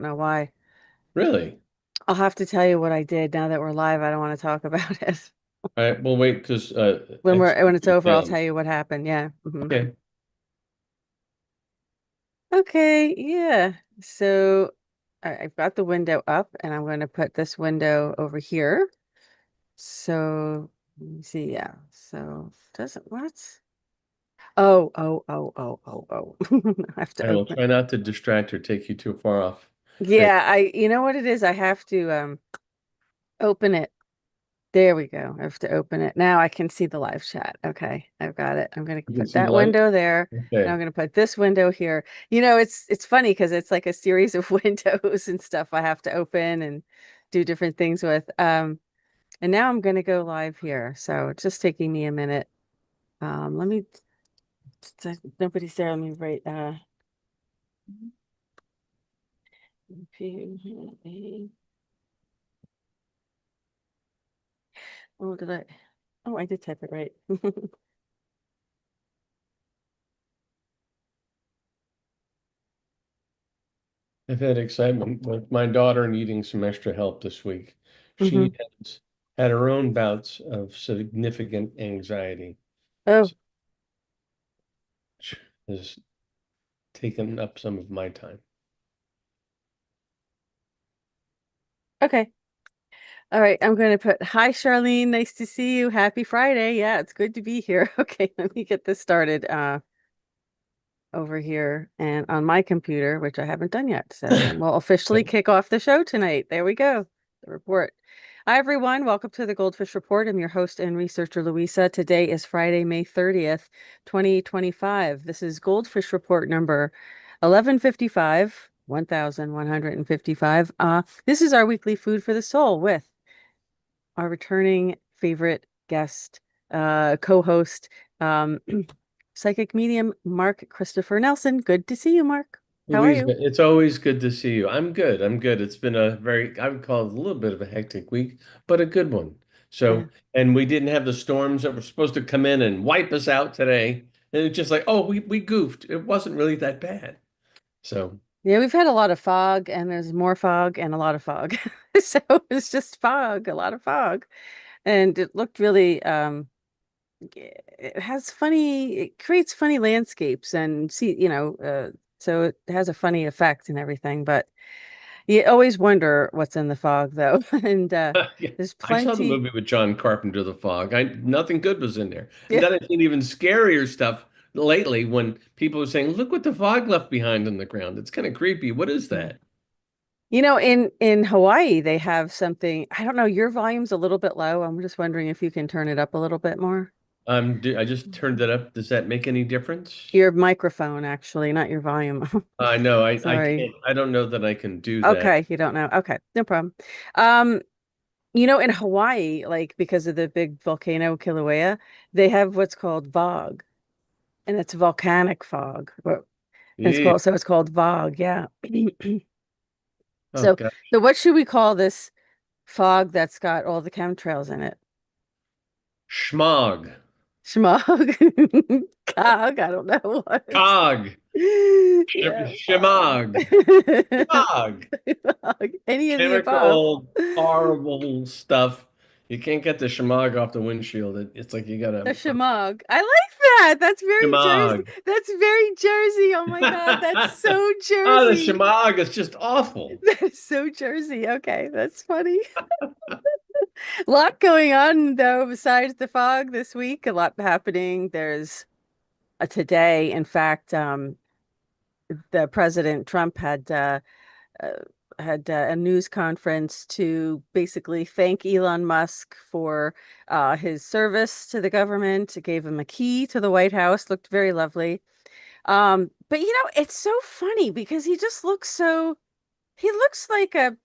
know why. Really? I'll have to tell you what I did now that we're live. I don't want to talk about it. All right, we'll wait because When it's over, I'll down. tell you what happened. Yeah. Okay. Okay, yeah. So I've got the window up and I'm going to put this window over here. So let me see, yeah. So doesn't what? Oh. I have to I will open. try not to distract or take you too far off base. Yeah, you know what it is? I have to open it. There we go. I have to open it. Now I can see the live chat. Okay, I've got it. I'm going to You can put see the that light? window there. And I'm Okay. going to put this window here. It's funny because it's like a series of windows and stuff I have to open and do different things with. And now I'm going to go live here. So it's just taking me a minute. Let me, nobody's there. Let me write, oh, did I? Oh, I did type it right. I've had excitement with my daughter needing some extra help this week. She hmm has had her own bouts of significant anxiety, Oh, which has taken up some of my time. okay. All right, I'm going to put, hi, Charlene. Nice to see you. Happy Friday. Yeah, it's good to be here. Okay, let me get this started over here and on my computer, which I haven't done yet. So, and we'll officially Okay. kick off the show tonight. There we go. The report. Hi, everyone. Welcome to the GoldFish Report. I'm your host and researcher, Louisa. Today is Friday, May 30th, 2025. This is GoldFish Report number 1155, 1155. This is our weekly food for the soul with our returning favorite guest, co-host, um, psychic medium Mark Christopher Nelson. Good to see you, Mark. How are you? Louise, it's always good to see you. I'm good. I'm good. It's been a very, I would call it a little bit of a hectic week, but a good one. Yeah. And we didn't have the storms that were supposed to come in and wipe us out today. And it's just like, oh, we goofed. It wasn't really that bad. So, Yeah, we've had a lot of fog and there's more fog and a lot of fog. So it's just fog, a lot of fog. And it looked really it creates funny landscapes and so it has a funny effect and everything, but you always wonder what's in the fog though. And yeah, there's I saw the plenty. movie with John Carpenter, The Fog. Nothing good was in there. And Yeah. then I've seen even scarier stuff lately when people are saying, look what the fog left behind on the ground. It's kind of creepy. What is Mm. that? In Hawaii, they have something. I don't know, your volume's a little bit low. I'm just wondering if you can turn it up a little bit more. I just turned it up. Does that make any difference? Your microphone, actually, not your volume. I know. I Sorry. can't. I don't know that I can do that. Okay, you don't know. Okay, no problem. In Hawaii, like because of the big volcano Kilauea, they have what's called fog, and it's volcanic fog. Yeah. It's called fog, yeah. Oh So, God. so what should we call this fog that's got all the chemtrails in it? Schmog. Smog, cog, I don't know what. Cog. Yeah, fog. Shemog. Fog. Fog. Any of the above. Chemical, horrible stuff. You can't get the shemog off the windshield. It's like you A gotta shamog. I like that. That's very Jersey. shemog. That's very Jersey. Oh my God, that's so Oh, the Jersey. shemog is just awful. That is so Jersey. Okay, that's funny. A lot going on though, besides the fog this week. A lot happening. There's a today, in fact, the President Trump uh, had a news conference to basically thank Elon Musk for his service to the government. It gave him a key to the White House. Looked very lovely. But it's so funny because he looks like a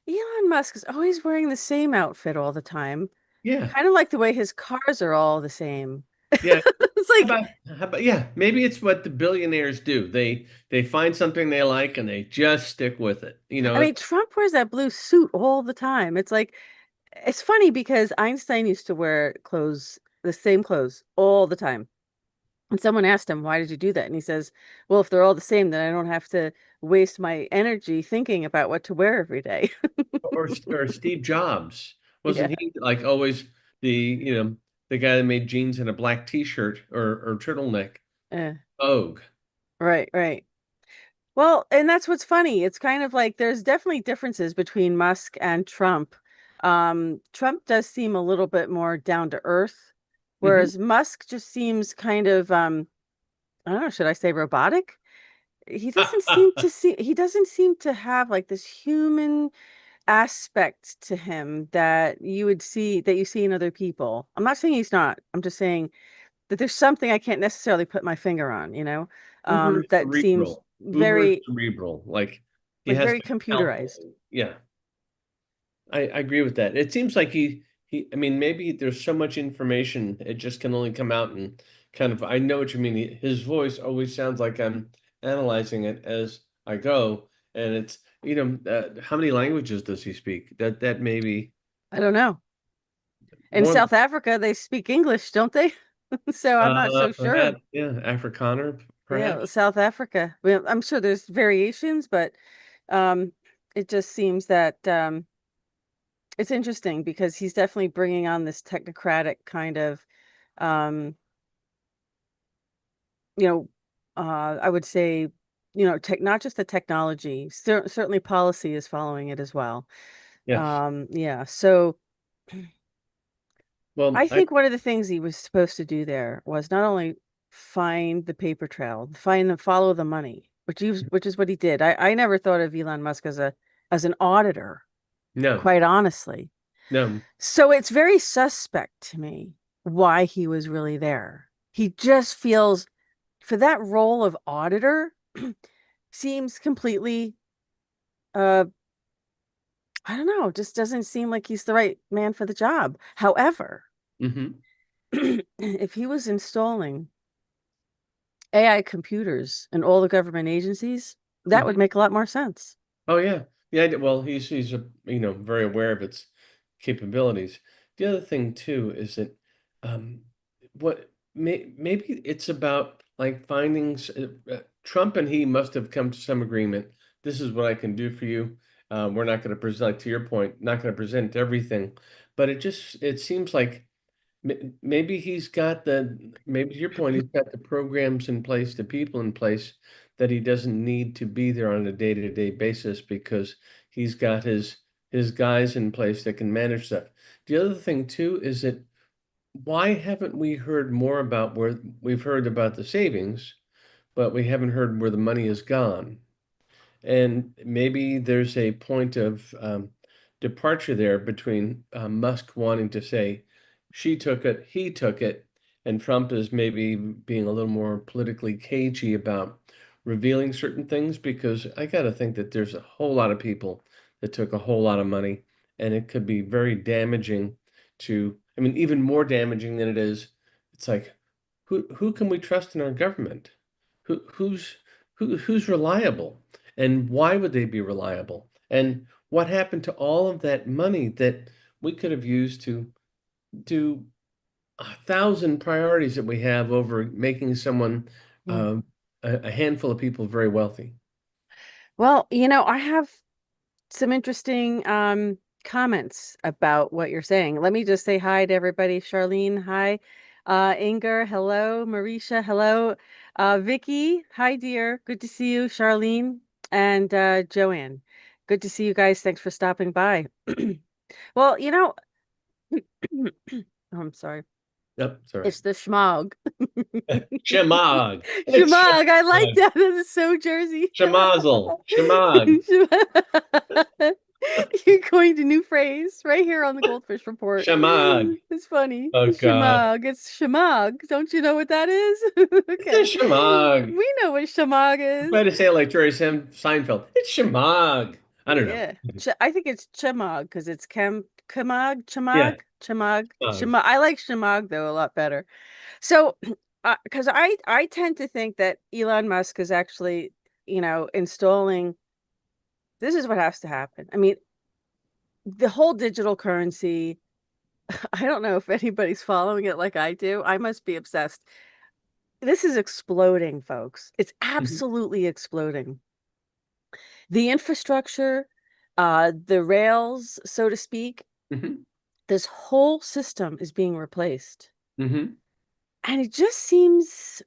Elon Musk is always wearing the same outfit all the time. Yeah. Kind of like the way his cars are all the same. Yeah. It's like, Yeah, maybe it's what the billionaires do. They find something they like and they just stick with it. I mean, Trump wears that blue suit all the time. It's funny because Einstein used to wear the same clothes all the time. And someone asked him, why did you do that? And he says, well, if they're all the same, then I don't have to waste my energy thinking about what to wear every day. Or Steve Jobs. Yeah. Wasn't he like always the guy that made jeans and a black t-shirt or turtleneck? Eh, Vogue. right, right. Well, and that's what's funny. It's kind of like there's definitely differences between Musk and Trump. Trump does seem a little bit more down to earth, Hmm. whereas Musk just seems kind of I don't know, should I say robotic? He doesn't seem to have like this human aspect to him that you see in other people. I'm not saying he's not. I'm just saying that there's something I can't necessarily put my finger on, Uber that seems cerebral. Uber very cerebral. Like he like has very to computerized. calculate. Yeah, I agree with that. It seems like I mean, maybe there's so much information, it just can only come out and kind of, I know what you mean. His voice always sounds like I'm analyzing it as I go. And it's, how many languages does he speak? That may be I don't know. In more, South Africa, they speak English, don't they? So I'm not so sure. perhaps, yeah, Afrikaner, Yeah, perhaps. South Africa. Well, I'm sure there's variations, but um, it just seems that it's interesting because he's definitely bringing on this technocratic kind of, um, you know, I would say, not just the technology, certainly policy is following it as well. Yes. Yeah, so Well, I think one of the things he was supposed to do there was not only find the paper trail, follow the money, which is what he did. I never thought of Elon Musk as an auditor, no, quite honestly. no. So it's very suspect to me why he was really there. He just feels for that role of auditor seems completely uh I don't know, just doesn't seem like he's the right man for the job. However, Hmm. if he was installing AI computers in all the government agencies, that would Hmm. make a lot more sense. Oh yeah, yeah. Well, he's very aware of its capabilities. The other thing too is that um, maybe it's about like findings. Trump and he must have come to some agreement. This is what I can do for you. We're not going to present, like to your point, not going to present everything, but it seems like maybe maybe to your point, he's got the programs in place, the people in place that he doesn't need to be there on a day-to-day basis because he's got his guys in place that can manage stuff. The other thing too is that why haven't we heard more about where we've heard about the savings, but we haven't heard where the money has gone? And maybe there's a point of departure there between Musk wanting to say, she took it, he took it, and Trump is maybe being a little more politically cagey about revealing certain things because I got to think that there's a whole lot of people that took a whole lot of money, and it could be very damaging I mean, even more damaging than it is. It's like, who can we trust in our government? Who's who's reliable? And why would they be reliable? And what happened to all of that money that we could have used to do 1,000 priorities that we have over making someone, Mm. a handful of people very wealthy? Well, I have some interesting comments about what you're saying. Let me just say hi to everybody. Charlene, hi. Inger, hello. Marisha, hello. Vicky, hi, dear. Good to see you. Charlene and Joanne. Good to see you guys. Thanks for stopping by. Well, oh, I'm sorry. Yep, it's all right. It's the schmog. Shamag. It's Schmog. I like Shamag. that. That is so Jersey. Shamazel. Shamag. You're going to new phrase right here on the Goldfish Report. Shamag. It's funny. Oh God. Shamog. It's shamog. Don't you know what that is? It's a Okay. shamag. We know what shamog Try is. to say it like Jerry Seinfeld. It's shamag. I don't know. Yeah. I think it's chamog because it's Yeah. chamog, Shamag. chamog. I like chamog though a lot better. So, because I tend to think that Elon Musk is actually, installing. This is what has to happen. I mean, the whole digital currency. I don't know if anybody's following it like I do. I must be obsessed. this is exploding, folks. It's Hmm. absolutely exploding. The infrastructure, the rails, so to speak, Hmm. this whole system is being replaced. Hmm. And it just seems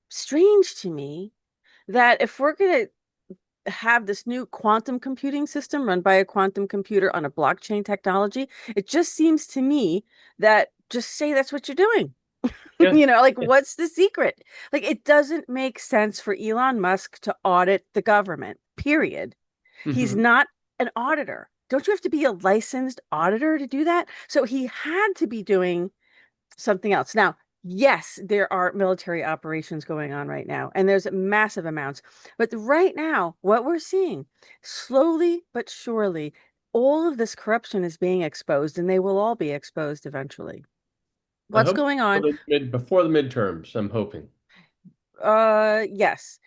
strange to me that if we're going to have this new quantum computing system run by a quantum computer on a blockchain technology, it just seems to me that just say that's what you're doing. Yeah. Like Yeah. what's the secret? Like it doesn't make sense for Elon Musk to audit the government, period. He's Hmm. not an auditor. Don't you have to be a licensed auditor to do that? So he had to be doing something else. Now, yes, there are military operations going on right now, and there's massive amounts. But right now, what we're seeing, slowly but surely, all of this corruption is being exposed, and they will all be exposed eventually. I What's hope going on? before the midterms, I'm hoping. Yes.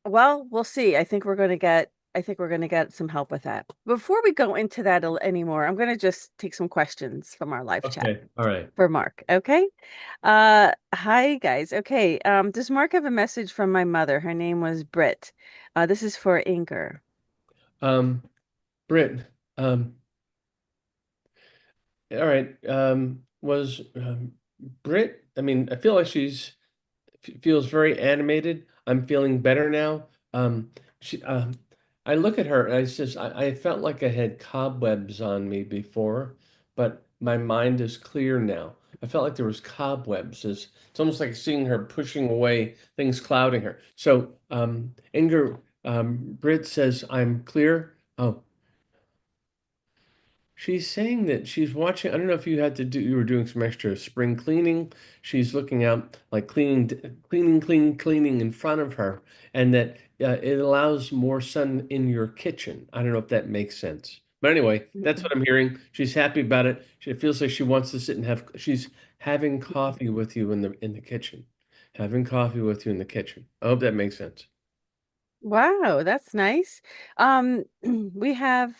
Well, we'll see. I think we're going to get some help with that. Before we go into that anymore, I'm going to just take some questions from our live chat Okay. All right. for Mark, okay? Hi guys. Okay, does Mark have a message from my mother? Her name was Britt. This is for Inger. Um, Britt, all right. Was Britt, I mean, I feel like feels very animated. I'm feeling better now. She, I look at her and I felt like I had cobwebs on me before, but my mind is clear now. I felt like there was cobwebs. It's almost like seeing her pushing away things clouding her. So, Inger, Britt says, I'm clear. Oh, she's saying that she's watching. I don't know if you were doing some extra spring cleaning. She's looking out, like cleaning in front of her, and that it allows more sun in your kitchen. I don't know if that makes sense. But anyway, that's what I'm hearing. She's happy about it. She feels like she wants to sit and she's having coffee with you in the kitchen. Having coffee with you in the kitchen. I hope that makes sense. Wow, that's nice. We have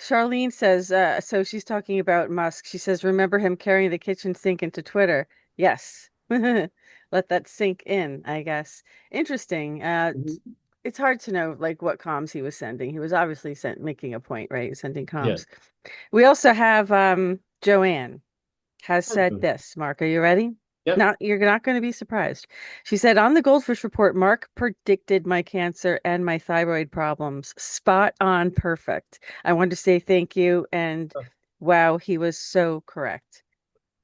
Charlene says, so she's talking about Musk. She says, remember him carrying the kitchen sink into Twitter? Yes. Let that sink in, I guess. Interesting. Mhm. It's hard to know like what comms he was sending. He was obviously making a point, right? Sending Yeah. comms. We also have Joanne has said Mhm. this. Mark, are you ready? Yep. Not, you're not going to be surprised. She said, on the GoldFish report, Mark predicted my cancer and my thyroid problems. Spot on, perfect. I wanted to say thank you. And wow, he was so correct.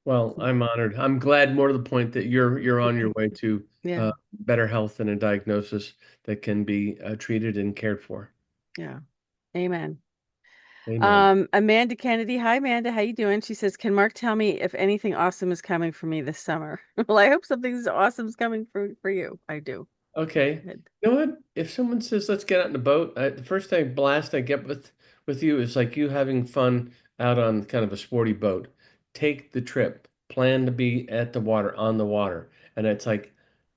Well, I'm honored. I'm glad, more to the point, that you're on your way to Yeah, better health and a diagnosis that can be treated and cared for. yeah. Amen. Amen. Amanda Kennedy. Hi, Amanda. How you doing? She says, can Mark tell me if anything awesome is coming for me this summer? Well, I hope something awesome is coming for you. I do. Okay. Good. You know what? If someone says let's get out in a boat, the first thing blast I get with you is like you having fun out on kind of a sporty boat. Take the trip. Plan to be at the water, on the water, and it's like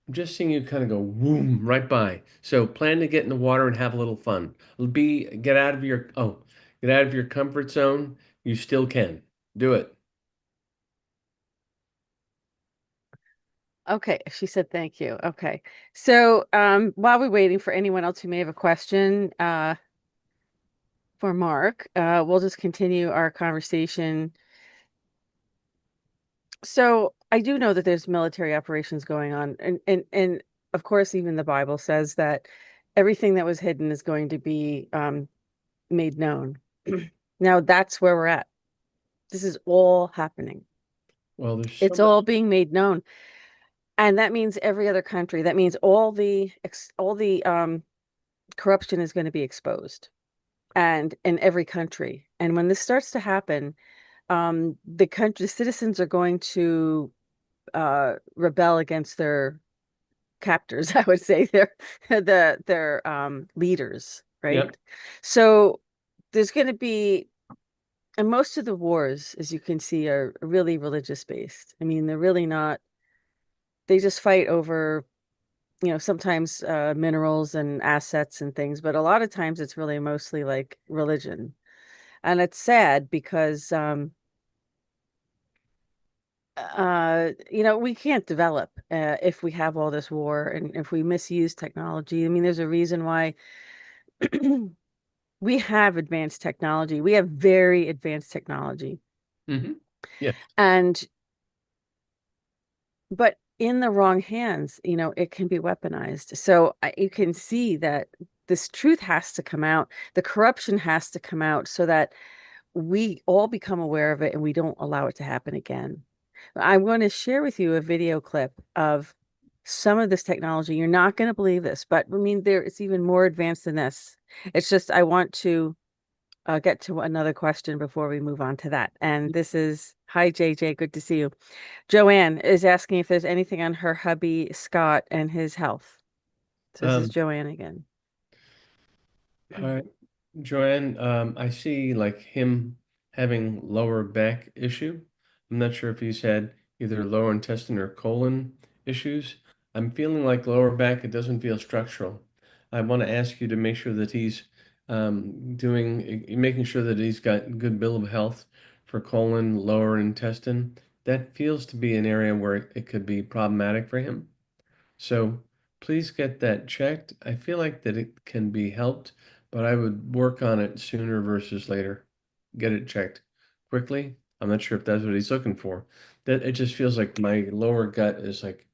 I'm just seeing you kind of go whoom right by. So plan to get in the water and have a little fun. Get out of get out of your comfort zone. You still can do it. Okay, she said thank you. Okay. So, while we're waiting for anyone else who may have a question, for Mark, we'll just continue our conversation. So, I do know that there's military operations going on, and of course, even the Bible says that everything that was hidden is going to be made known. Now, that's where we're at. This is all happening. Well, there's so It's much. all being made known. And that means every other country. That means all the corruption is going to be exposed and in every country. And when this starts to happen, the citizens are going to rebel against their captors, I would say, their leaders, right? Yep. So there's going to be, and most of the wars, as you can see, are really religious based. I mean, they're really not, they just fight over, sometimes minerals and assets and things, but a lot of times it's really mostly like religion. And it's sad because we can't develop if we have all this war and if we misuse technology. I mean, there's a reason why we have advanced technology. We have very advanced technology. Hmm. Yes. And but in the wrong hands, it can be weaponized. So you can see that this truth has to come out. The corruption has to come out so that we all become aware of it and we don't allow it to happen again. I'm going to share with you a video clip of some of this technology. You're not going to believe this, but I mean, it's even more advanced than this. It's just I want to get to another question before we move on to that. And this is, hi, JJ, good to see you. Joanne is asking if there's anything on her hubby, Scott, and his health. So this is Um, Joanne again. all right, Joanne, I see like him having lower back issue. I'm not sure if he's had either lower intestine or colon issues. I'm feeling like lower back, it doesn't feel structural. I want to ask you to make sure that he's making sure that he's got good bill of health for colon, lower intestine. That feels to be an area where it could be problematic for him. So please get that checked. I feel like that it can be helped, but I would work on it sooner versus later. Get it checked quickly. I'm not sure if that's what he's looking for. That it just feels like my lower gut is like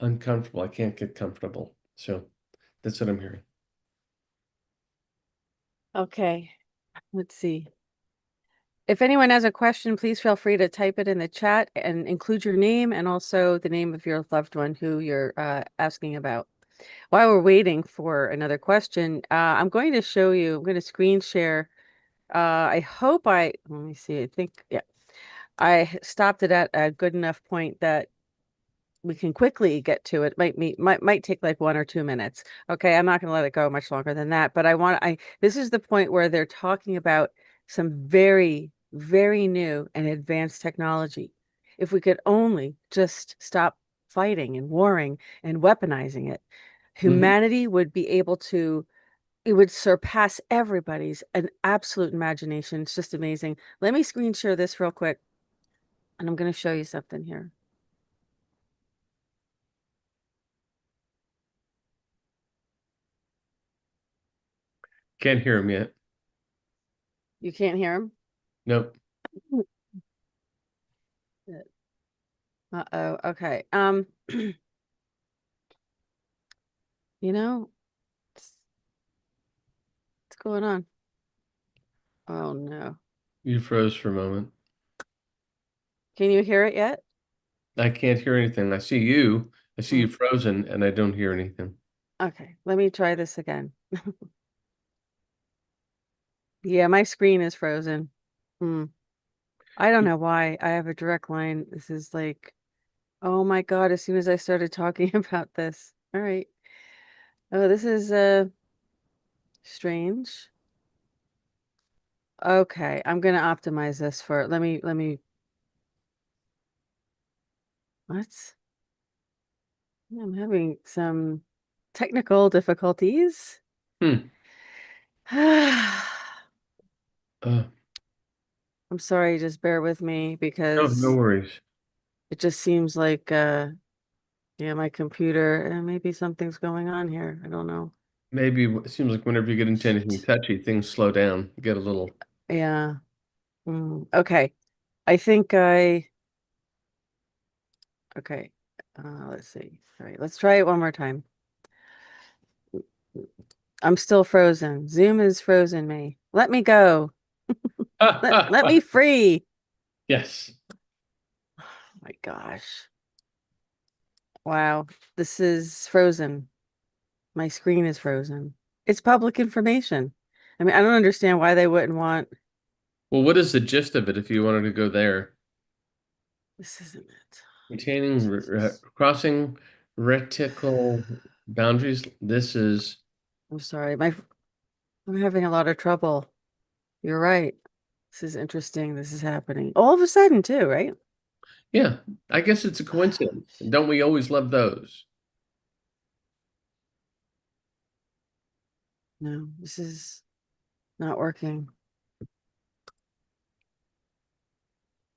uncomfortable. I can't get comfortable. So that's what I'm hearing. Okay, let's see. If anyone has a question, please feel free to type it in the chat and include your name and also the name of your loved one who you're asking about. While we're waiting for another question, I'm going to show you, I'm going to screen share. Let me see, I think, yeah, I stopped it at a good enough point that we can quickly get to it. Might take like 1 or 2 minutes. Okay, I'm not going to let it go much longer than that. But this is the point where they're talking about some very, very new and advanced technology. If we could only just stop fighting and warring and weaponizing it, Hmm. humanity would be able to. It would surpass everybody's an absolute imagination. It's just amazing. Let me screen share this real quick, and I'm going to show you something here. Can't hear him yet. You can't hear him? Nope. Uh-oh. Okay. You know, what's, what's going on? Oh no. You froze for a moment. Can you hear it yet? I can't hear anything. I see you. I see you Mm. frozen and I don't hear anything. Okay, let me try this again. Yeah, my screen is frozen. Hmm. I don't know why. I have a direct line. This is like, oh my God, as soon as I started talking about this. All right. Oh, this is strange. Okay, I'm gonna optimize this for let me what? I'm having some technical difficulties. Hmm. I'm Uh, sorry, just bear with me no, no because worries. it just seems like yeah, my computer and maybe something's going on here. I don't know. Maybe it seems like whenever you get into anything Shoot. touchy, things slow down, get a little. Yeah. Okay. I think I okay. Let's see. All right, let's try it one more time. I'm still frozen. Zoom is frozen me. Let me go. Let me free. Yes. Oh my gosh. Wow. This is frozen. My screen is frozen. It's public information. I mean, I don't understand why they wouldn't want Well, what is the gist of it if you wanted to go there? this isn't it. Retaining, Jesus. crossing reticle boundaries. This is, I'm sorry. I'm having a lot of trouble. You're right. This is interesting. This is happening. All of a sudden, too, right? yeah, I guess it's a coincidence. Don't we always love those? No, this is not working.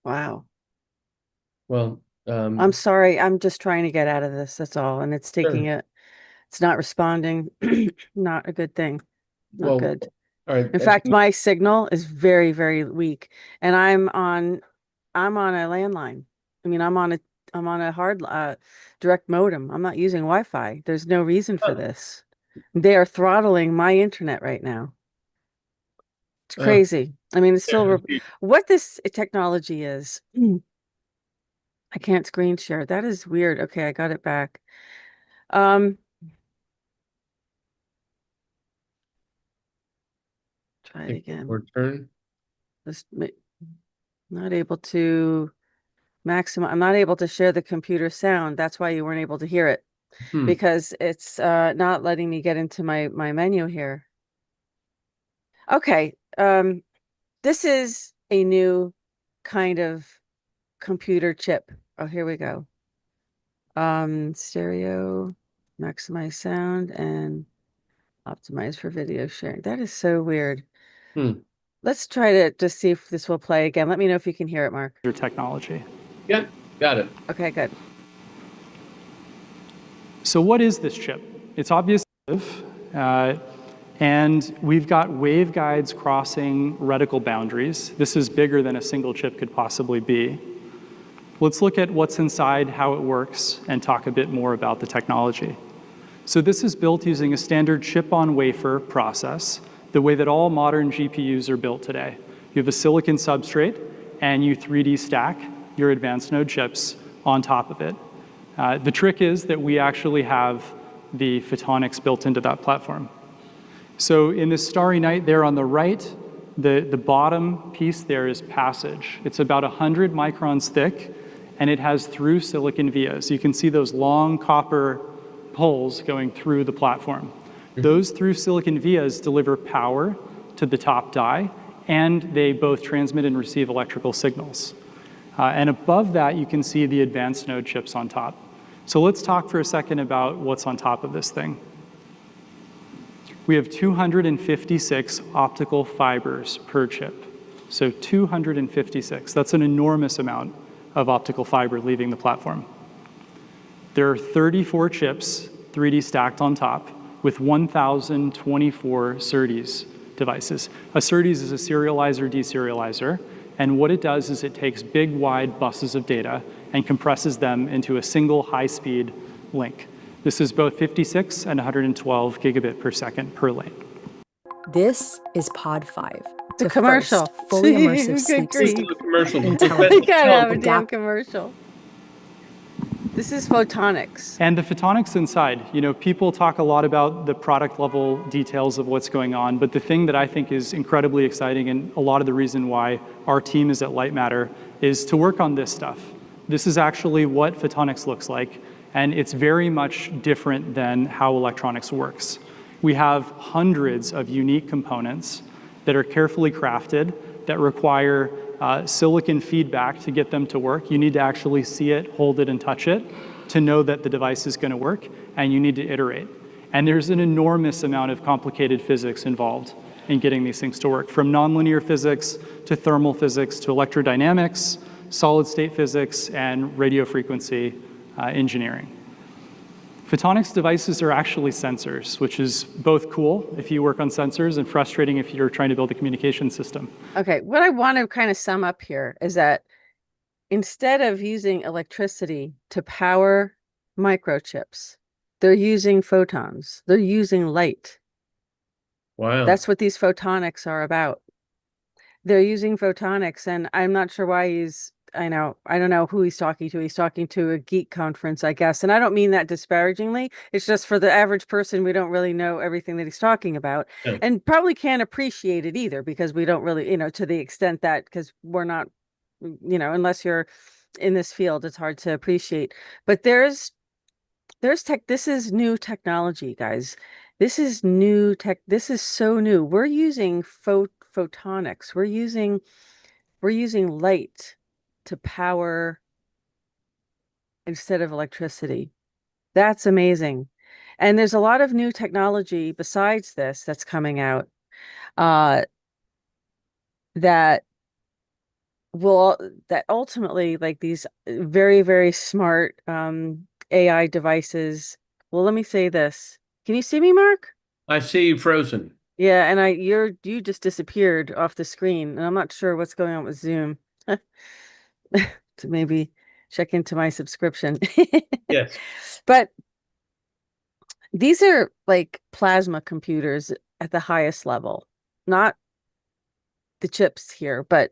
Wow. Well, I'm Um, sorry. I'm just trying to get out of this. That's all. And it's taking sure. it. It's not responding. Not a good thing. Not Well, good. all right. In fact, my signal is very, very weak, and I'm on a landline. I mean, I'm on a hard direct modem. I'm not using Wi-Fi. There's no reason for uh, this. They are throttling my internet right now. It's uh, crazy. I mean, it's still yeah, what this technology is. I can't screen share. That is weird. Okay, I got it back. Um, try it take one again. more turn. Just not able to I'm not able to share the computer sound. That's why you weren't able to hear it Hmm. because it's not letting me get into my menu here. Okay. This is a new kind of computer chip. Oh, here we go. Stereo, maximize sound, and optimize for video sharing. That is so weird. Hmm. Let's try to just see if this will play again. Let me know if you can hear it, Mark. Technology. Yeah, got it. Okay, good. So what is this chip? It's obviously uh, and we've got waveguides crossing reticle boundaries. This is bigger than a single chip could possibly be. Let's look at what's inside, how it works, and talk a bit more about the technology. So this is built using a standard chip-on-wafer process, the way that all modern GPUs are built today. You have a silicon substrate, and you 3D stack your advanced node chips on top of it. The trick is that we actually have the photonics built into that platform. So in this starry night there on the right, the bottom piece there is passage. It's about 100 microns thick, and it has through silicon vias. You can see those long copper poles going through the platform. Mhm. Those through silicon vias deliver power to the top die, and they both transmit and receive electrical signals. And above that, you can see the advanced node chips on top. So let's talk for a second about what's on top of this thing. We have 256 optical fibers per chip. So 256, that's an enormous amount of optical fiber leaving the platform. There are 34 chips 3D stacked on top with 1,024 SerDes devices. A SerDes is a serializer deserializer, and what it does is it takes big, wide buses of data and compresses them into a single high-speed link. This is both 56 and 112 gigabit per second per lane. This is Pod 5, The the commercial. first fully immersive Good sleep Please grief. do system a commercial. You gotta Tell have a damn commercial. This is photonics. And the photonics inside, people talk a lot about the product level details of what's going on, but the thing that I think is incredibly exciting and a lot of the reason why our team is at Light Matter is to work on this stuff. This is actually what photonics looks like, and it's very much different than how electronics works. We have hundreds of unique components that are carefully crafted that require silicon feedback to get them to work. You need to actually see it, hold it, and touch it to know that the device is going to work, and you need to iterate. And there's an enormous amount of complicated physics involved in getting these things to work, from nonlinear physics to thermal physics to electrodynamics, solid state physics, and radio frequency engineering. Photonics devices are actually sensors, which is both cool if you work on sensors and frustrating if you're trying to build a communication system. Okay, what I want to kind of sum up here is that instead of using electricity to power microchips, they're using photons. They're using light. Wow. That's what these photonics are about. They're using photonics, and I'm not sure why I don't know who he's talking to. He's talking to a geek conference, I guess. And I don't mean that disparagingly. It's just for the average person, we don't really know everything that he's talking about Yeah. and probably can't appreciate it either because we don't really, to the extent that, because we're not, unless you're in this field, it's hard to appreciate. But this is new technology, guys. This is new tech. This is so new. We're using photonics. We're using light to power instead of electricity. That's amazing. And there's a lot of new technology besides this that's coming out uh, that will that ultimately like these very, very smart AI devices. Well, let me say this. Can you see me, Mark? I see you frozen. Yeah, and you just disappeared off the screen, and I'm not sure what's going on with Zoom. To maybe check into my subscription. Yes. But these are like plasma computers at the highest level, not the chips here, but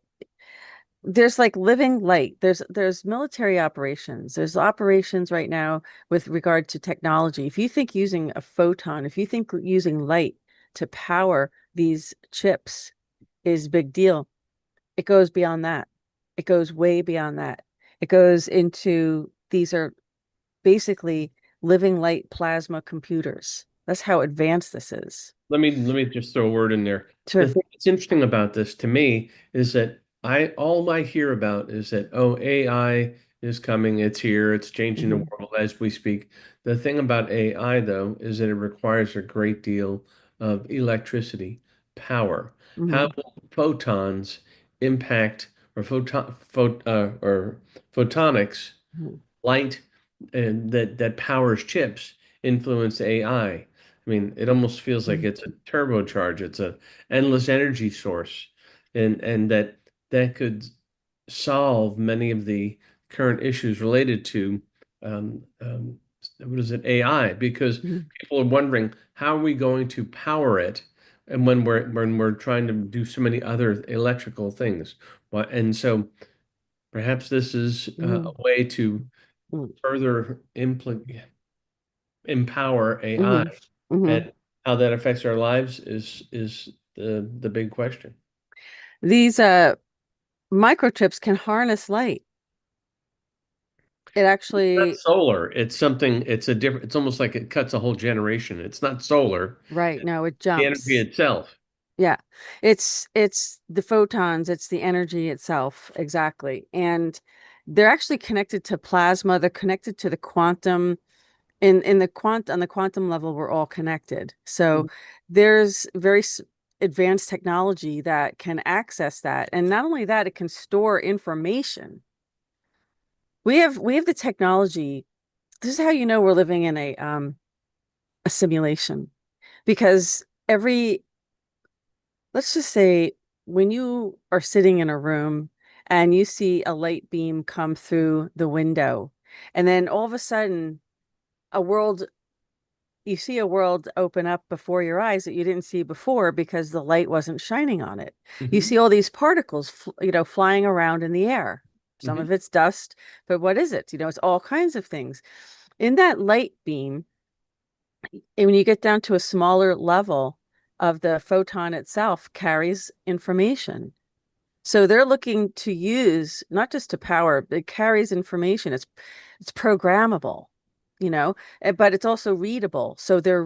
there's like living light. There's military operations. There's operations right now with regard to technology. If you think using a photon, if you think using light to power these chips is big deal, it goes beyond that. It goes way beyond that. It goes into these are basically living light plasma computers. That's how advanced this is. Let me just throw a word in there. The Sure. thing that's interesting about this to me is that all I hear about is that, oh, AI is coming, it's here, it's changing the Hmm. world as we speak. The thing about AI though is that it requires a great deal of electricity, power. How Hmm. will photons impact or photonics, light, and that powers chips influence AI? I mean, it almost feels like Hmm. it's a turbocharge. It's a endless energy source, and that could solve many of the current issues related to what is it, AI? Because Hmm. people are wondering how are we going to power it, and when we're trying to do so many other electrical things. And so perhaps this is a Hmm. way to Hmm. further empower AI, Hmm. Hmm. and how that affects our lives is the big question. These microchips can harness light. It Not actually, solar. It's something, it's a different, it's almost like it cuts a whole generation. It's not solar, right, no, it the energy jumps. itself. Yeah. It's the photons, it's the energy itself, exactly. And they're actually connected to plasma, they're connected to the quantum. In the on the quantum level, we're all connected. So there's advanced technology that can access that. And not only that, it can store information. We have the technology. This is how you know we're living in a simulation because let's just say when you are sitting in a room and you see a light beam come through the window, and then all of a sudden a world you see a world open up before your eyes that you didn't see before because the light wasn't shining on it. You Hmm. see all these particles, flying around in the air. Some Hmm. of it's dust, but what is it? It's all kinds of things. In that light beam, and when you get down to a smaller level of the photon itself carries information. So they're looking to use not just to power, it carries information. It's programmable, but it's also readable. So they're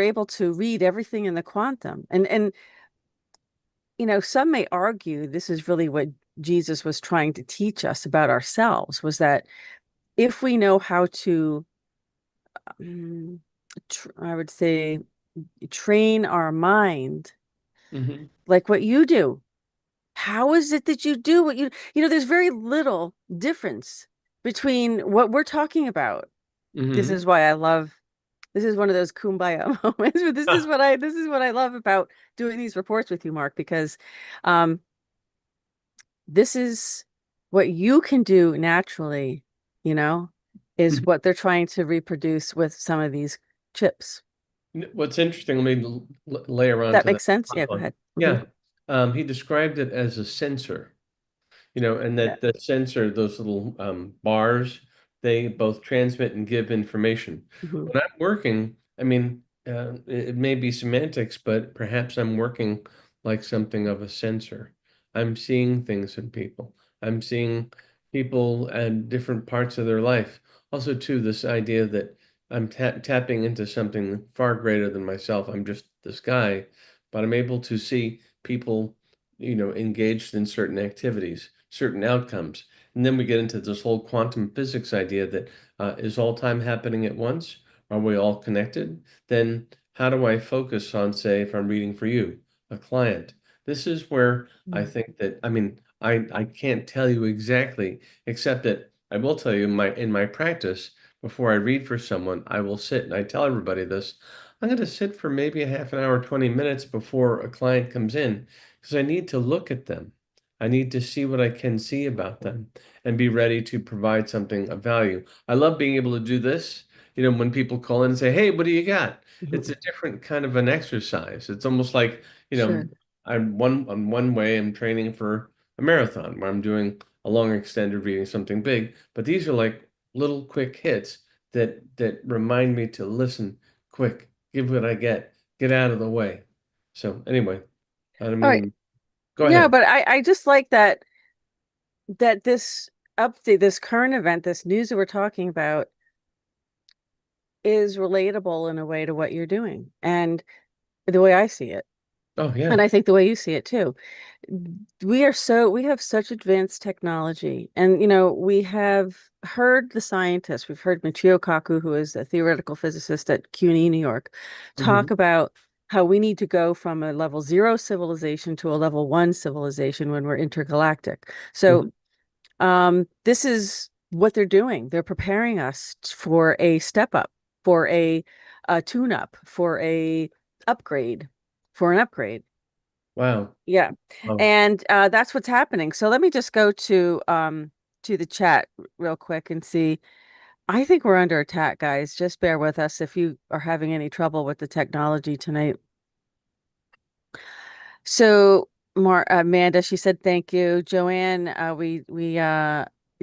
able to read everything in the quantum. And some may argue this is really what Jesus was trying to teach us about ourselves, was that if we know how to mm, I would say train our mind Hmm. like what you do. How is it that you do what there's very little difference between what we're talking about. This Hmm. is why this is one of those kumbaya moments, but this is what I love about doing these reports with you, Mark, because um, this is what you can do naturally, you know, is what they're trying to reproduce with some of these chips. What's interesting, let me layer That onto that makes sense. Yeah, last go one. ahead. Yeah, he described it as a sensor. And Yeah. that the sensor, those little bars, they both transmit and give information. Hmm. When I'm working, I mean, it may be semantics, but perhaps I'm working like something of a sensor. I'm seeing things in people. I'm seeing people and different parts of their life. Also, too, this idea that I'm tapping into something far greater than myself. I'm just this guy, but I'm able to see people, engaged in certain activities, certain outcomes. And then we get into this whole quantum physics idea that is all time happening at once? Are we all connected? Then how do I focus on, say, if I'm reading for you, a client, This is where I Mm. think that, I mean, I can't tell you exactly, except that I will tell you in my practice, before I read for someone, I will sit and I tell everybody this. I'm going to sit for maybe a half an hour, 20 minutes before a client comes in because I need to look at them. I need to see what I can see about them and be ready to provide something of value. I love being able to do this. When people call in and say, "Hey, what do you got?" It's a Mhm. different kind of an exercise. It's almost like, you know, Sure. on one way I'm training for a marathon where I'm doing a long extended reading, something big, but these are like little quick hits that remind me to listen quick, give what I get out of the way. So anyway, I All right. mean, go No, ahead. but I just like that this update, this current event, this news that we're talking about is relatable in a way to what you're doing and the way I see it. Oh yeah. And I think the way you see it too. We have such advanced technology. And, we have heard the scientists, we've heard Michio Kaku, who is a theoretical physicist at CUNY, New York, Hmm. talk about how we need to go from a level 0 civilization to a level 1 civilization when we're intergalactic. So, Hmm. this is what they're doing. They're preparing us for a step up, for a tune up, for a upgrade, for an upgrade. Wow. Yeah. Oh, And that's what's happening. So let me just go to the chat real quick and see. I think we're under attack, guys. Just bear with us if you are having any trouble with the technology tonight. So, Amanda, she said thank you. Joanne, we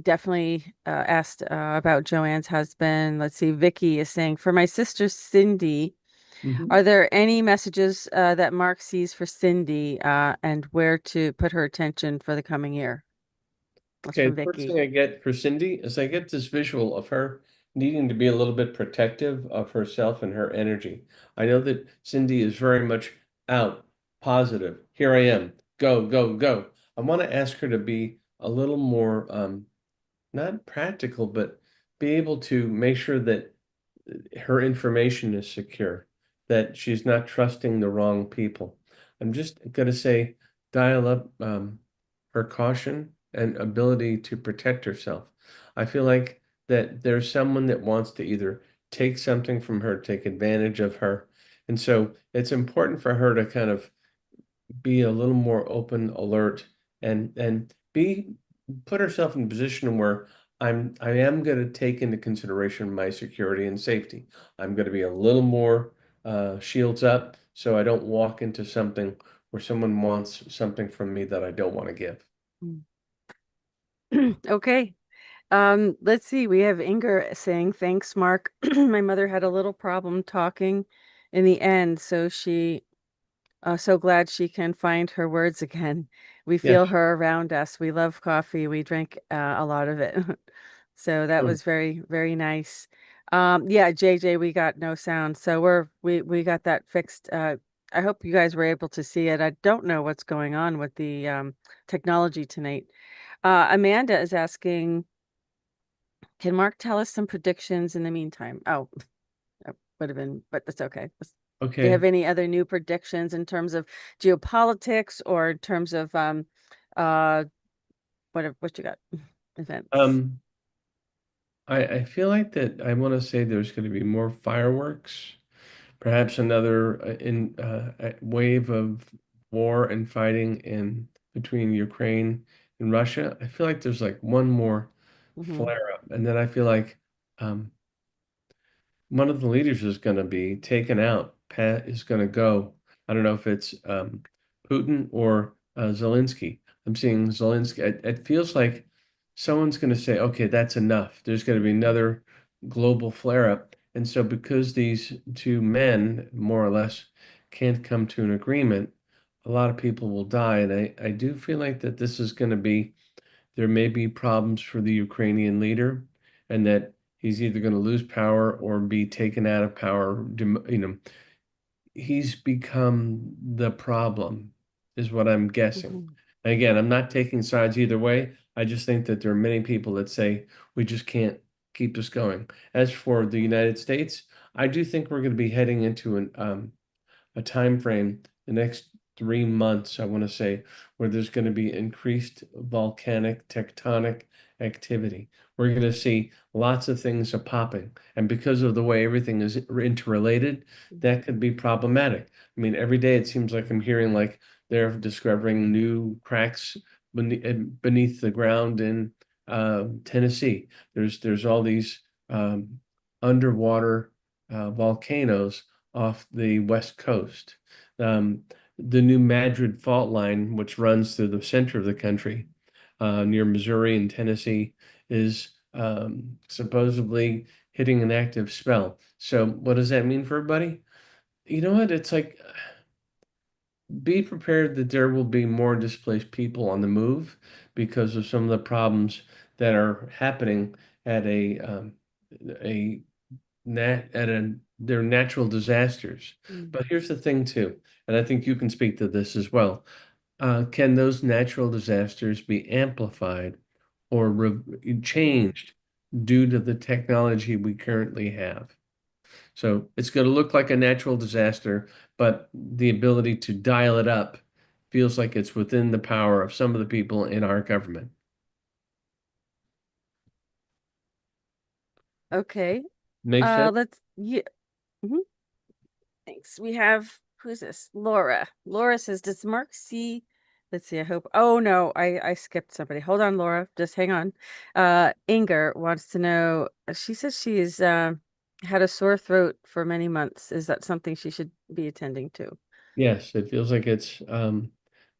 definitely asked about Joanne's husband. Let's see. Vicky is saying, for my sister Cindy, hmm. are there any messages that Mark sees for Cindy and where to put her attention for the coming year? That's Okay, from the first Vicky. thing I get for Cindy is I get this visual of her needing to be a little bit protective of herself and her energy. I know that Cindy is very much out, positive. Here I am. Go, go, go. I want to ask her to be a little more not practical, but be able to make sure that her information is secure, that she's not trusting the wrong people. I'm just going to say dial up her caution and ability to protect herself. I feel like that there's someone that wants to either take something from her, take advantage of her. And so it's important for her to kind of be a little more open, alert, and be put herself in a position where I am going to take into consideration my security and safety. I'm going to be a little more shields up so I don't walk into something where someone wants something from me that I don't want to give. Mm. Okay. Let's see. We have Inger saying, thanks, Mark. My mother had a little problem talking in the end, so so glad she can find her words again. We Yeah, feel her around us. We love coffee. We drink a lot of it. So that sure. was very, very nice. Yeah, JJ, we got no sound. So we got that fixed. I hope you guys were able to see it. I don't know what's going on with the technology tonight. Amanda is asking, can Mark tell us some predictions in the meantime? Oh, that would have been, but that's okay. Do you have Okay. any other new predictions in terms of geopolitics or in terms of uh what you got? Events. Um, I feel like that I want to say there's going to be more fireworks. Perhaps another wave of war and fighting in between Ukraine and Russia. I feel like there's like one more Hmm. flare up, and then I feel like um, one of the leaders is going to be taken out. Pat is going to go. I don't know if it's Putin or Zelensky. I'm seeing Zelensky. It feels like someone's going to say, okay, that's enough. There's going to be another global flare up. And so, because these two men, more or less, can't come to an agreement, a lot of people will die. And I do feel like that this is going to be there may be problems for the Ukrainian leader, and that he's either going to lose power or be taken out of power. He's become the problem, is what I'm guessing. Hmm. And again, I'm not taking sides either way. I just think that there are many people that say we just can't keep this going. As for the United States, I do think we're going to be heading into a time frame the next 3 months, I want to say, where there's going to be increased volcanic tectonic activity. We're going to see lots of things are popping. And because of the way everything is interrelated, that could be problematic. I mean, every day it seems like I'm hearing like they're discovering new cracks beneath the ground in Tennessee. There's all these underwater volcanoes off the west coast. Um, the new Madrid fault line, which runs through the center of the country, near Missouri and Tennessee, is supposedly hitting an active spell. So, what does that mean for everybody? You know what? It's like be prepared that there will be more displaced people on the move because of some of the problems that are happening at a they're natural disasters. Mm. But here's the thing too, and I think you can speak to this as well. Can those natural disasters be amplified or changed due to the technology we currently have? So it's going to look like a natural disaster, but the ability to dial it up feels like it's within the power of some of the people in our government. Okay. Make sense? Let's yeah. Mhm. Thanks. We have who's this? Laura. Laura says, "Does Mark see?" Let's see. I hope. Oh no, I skipped somebody. Hold on, Laura. Just hang on. Inger wants to know. She says she's had a sore throat for many months. Is that something she should be attending to? Yes, it feels like it's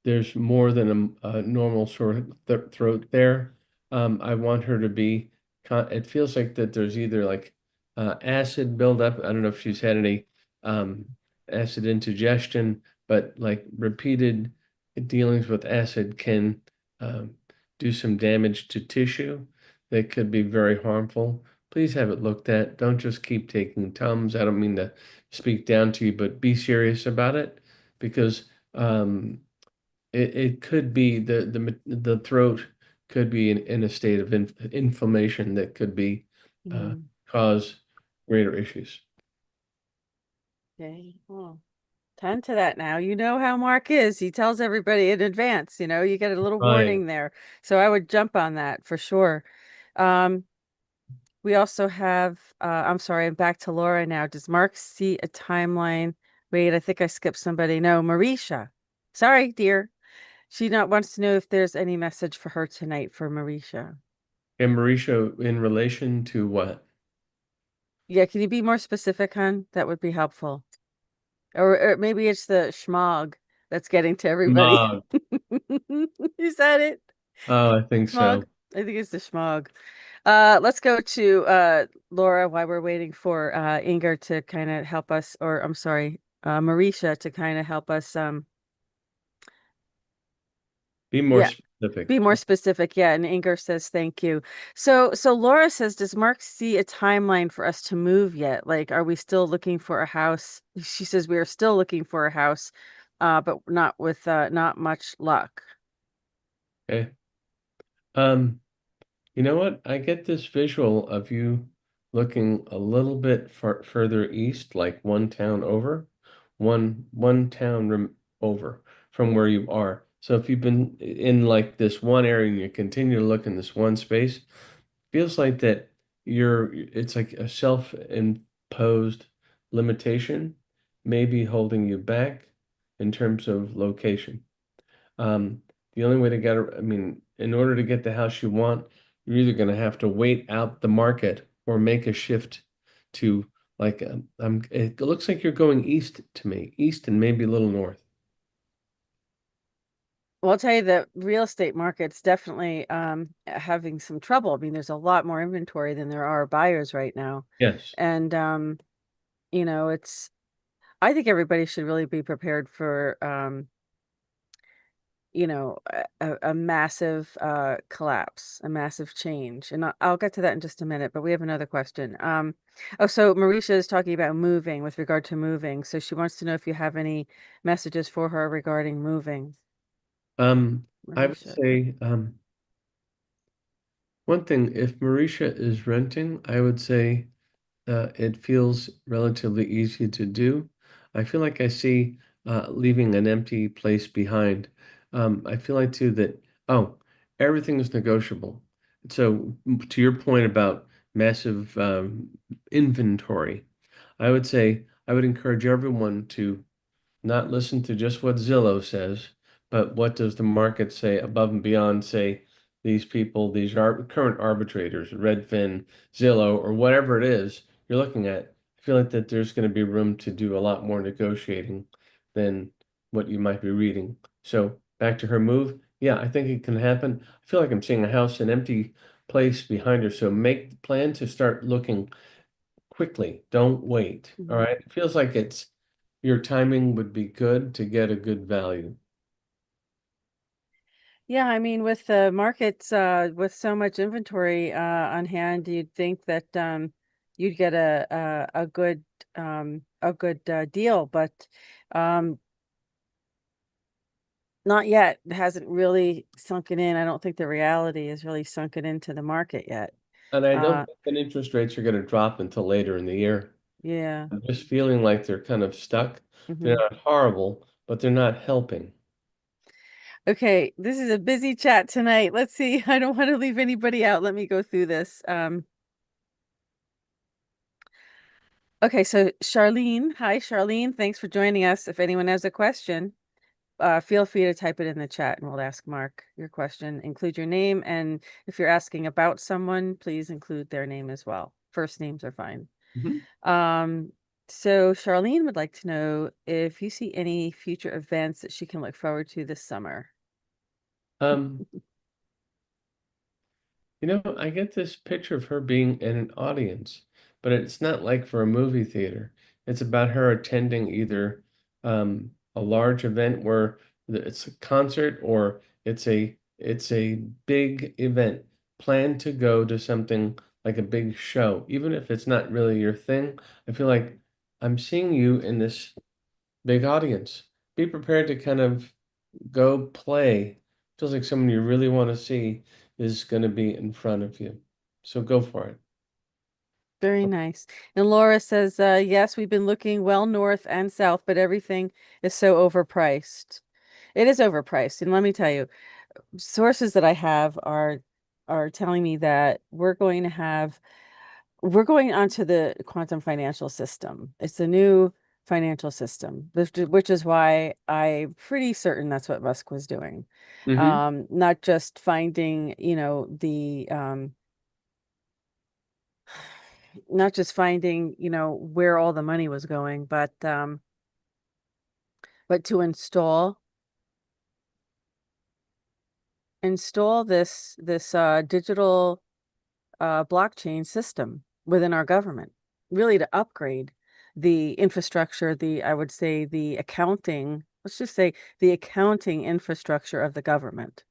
there's more than a normal sort of throat there. I want her to be it feels like that there's either like acid buildup. I don't know if she's had any um acid indigestion, but like repeated dealings with acid can um, do some damage to tissue that could be very harmful. Please have it looked at. Don't just keep taking Tums. I don't mean to speak down to you, but be serious about it because it could be the throat could be in a state of inflammation that could be uh, Mm, cause greater issues. okay. Well, tend to that now. You know how Mark is. He tells everybody in advance, you get a little Right. warning there. So I would jump on that for sure. Um, we also have, I'm sorry, I'm back to Laura now. Does Mark see a timeline? Wait, I think I skipped somebody. No, Marisha. Sorry, dear. She not wants to know if there's any message for her tonight for Marisha. And Mauricio, in relation to what? Yeah, can you be more specific, hon? That would be helpful. Or maybe it's the schmog that's getting to everybody. Smog. You said it. Oh, I think Schmog. so. I think it's the schmog. Let's go to Laura while we're waiting for Inger to kind of help us, or I'm sorry, Marisha to kind of help us Be more yeah, specific. be more specific. Yeah, and Inger says thank you. So Laura says, does Mark see a timeline for us to move yet? Like, are we still looking for a house? She says we are still looking for a house, but not with not much luck. Okay. Um, You know what? I get this visual of you looking a little bit further east, like one town over, one town over from where you are. So if you've been in like this one area and you continue to look in this one space, feels like that it's like a self-imposed limitation, maybe holding you back in terms of location. Um, the only way to get, I mean, in order to get the house you want, you're either going to have to wait out the market or make a shift to like, it looks like you're going east to me, east and maybe a little north. Well, I'll tell you the real estate market's definitely having some trouble. I mean, there's a lot more inventory than there are buyers right now. Yes. And it's I think everybody should really be prepared for a massive collapse, a massive change. And I'll get to that in just a minute, but we have another question. Oh, so Marisha is talking about moving with regard to moving. So she wants to know if you have any messages for her regarding moving, Um, I would Marisha. say, one thing, if Marisha is renting, I would say it feels relatively easy to do. I feel like I see leaving an empty place behind. I feel like too that, oh, everything is negotiable. So to your point about massive inventory, I would say I would encourage everyone to not listen to just what Zillow says, but what does the market say above and beyond, say, these people, these are current arbitrators, Redfin, Zillow, or whatever it is you're looking at. I feel like that there's going to be room to do a lot more negotiating than what you might be reading. So back to her move. Yeah, I think it can happen. I feel like I'm seeing a house, an empty place behind her. So make the plan to start looking quickly. Don't wait. All Mhm. right. It feels like it's your timing would be good to get a good value. Yeah, I mean, with the markets, with so much inventory on hand, you'd think that you'd get a good deal, but um, not yet. It hasn't really sunken in. I don't think the reality is really sunken into the market yet. And I don't Uh, think that interest rates are going to drop until later in the year. yeah. I'm just feeling like they're kind of stuck. They're Hmm. not horrible, but they're not helping. Okay, this is a busy chat tonight. Let's see. I don't want to leave anybody out. Let me go through this. Okay, so Charlene, hi Charlene, thanks for joining us. If anyone has a question, feel free to type it in the chat and we'll ask Mark your question. Include your name, and if you're asking about someone, please include their name as well. First names are fine. Mhm. Um, so Charlene would like to know if you see any future events that she can look forward to this summer. Um, I get this picture of her being in an audience, but it's not like for a movie theater. It's about her attending either a large event where it's a concert or it's a big event. Plan to go to something like a big show, even if it's not really your thing. I feel like I'm seeing you in this big audience. Be prepared to kind of go play. Feels like someone you really want to see is going to be in front of you. So go for it. Very nice. And Laura says, yes, we've been looking well north and south, but everything is so overpriced. It is overpriced. And let me tell you, sources that I have are telling me that we're going onto the quantum financial system. It's a new financial system, which is why I'm pretty certain that's what Musk was doing. Hmm. Not just finding, not just finding, where all the money was going, but to install this digital blockchain system within our government, really to upgrade the infrastructure, I would say the accounting, let's just say the accounting infrastructure of the government.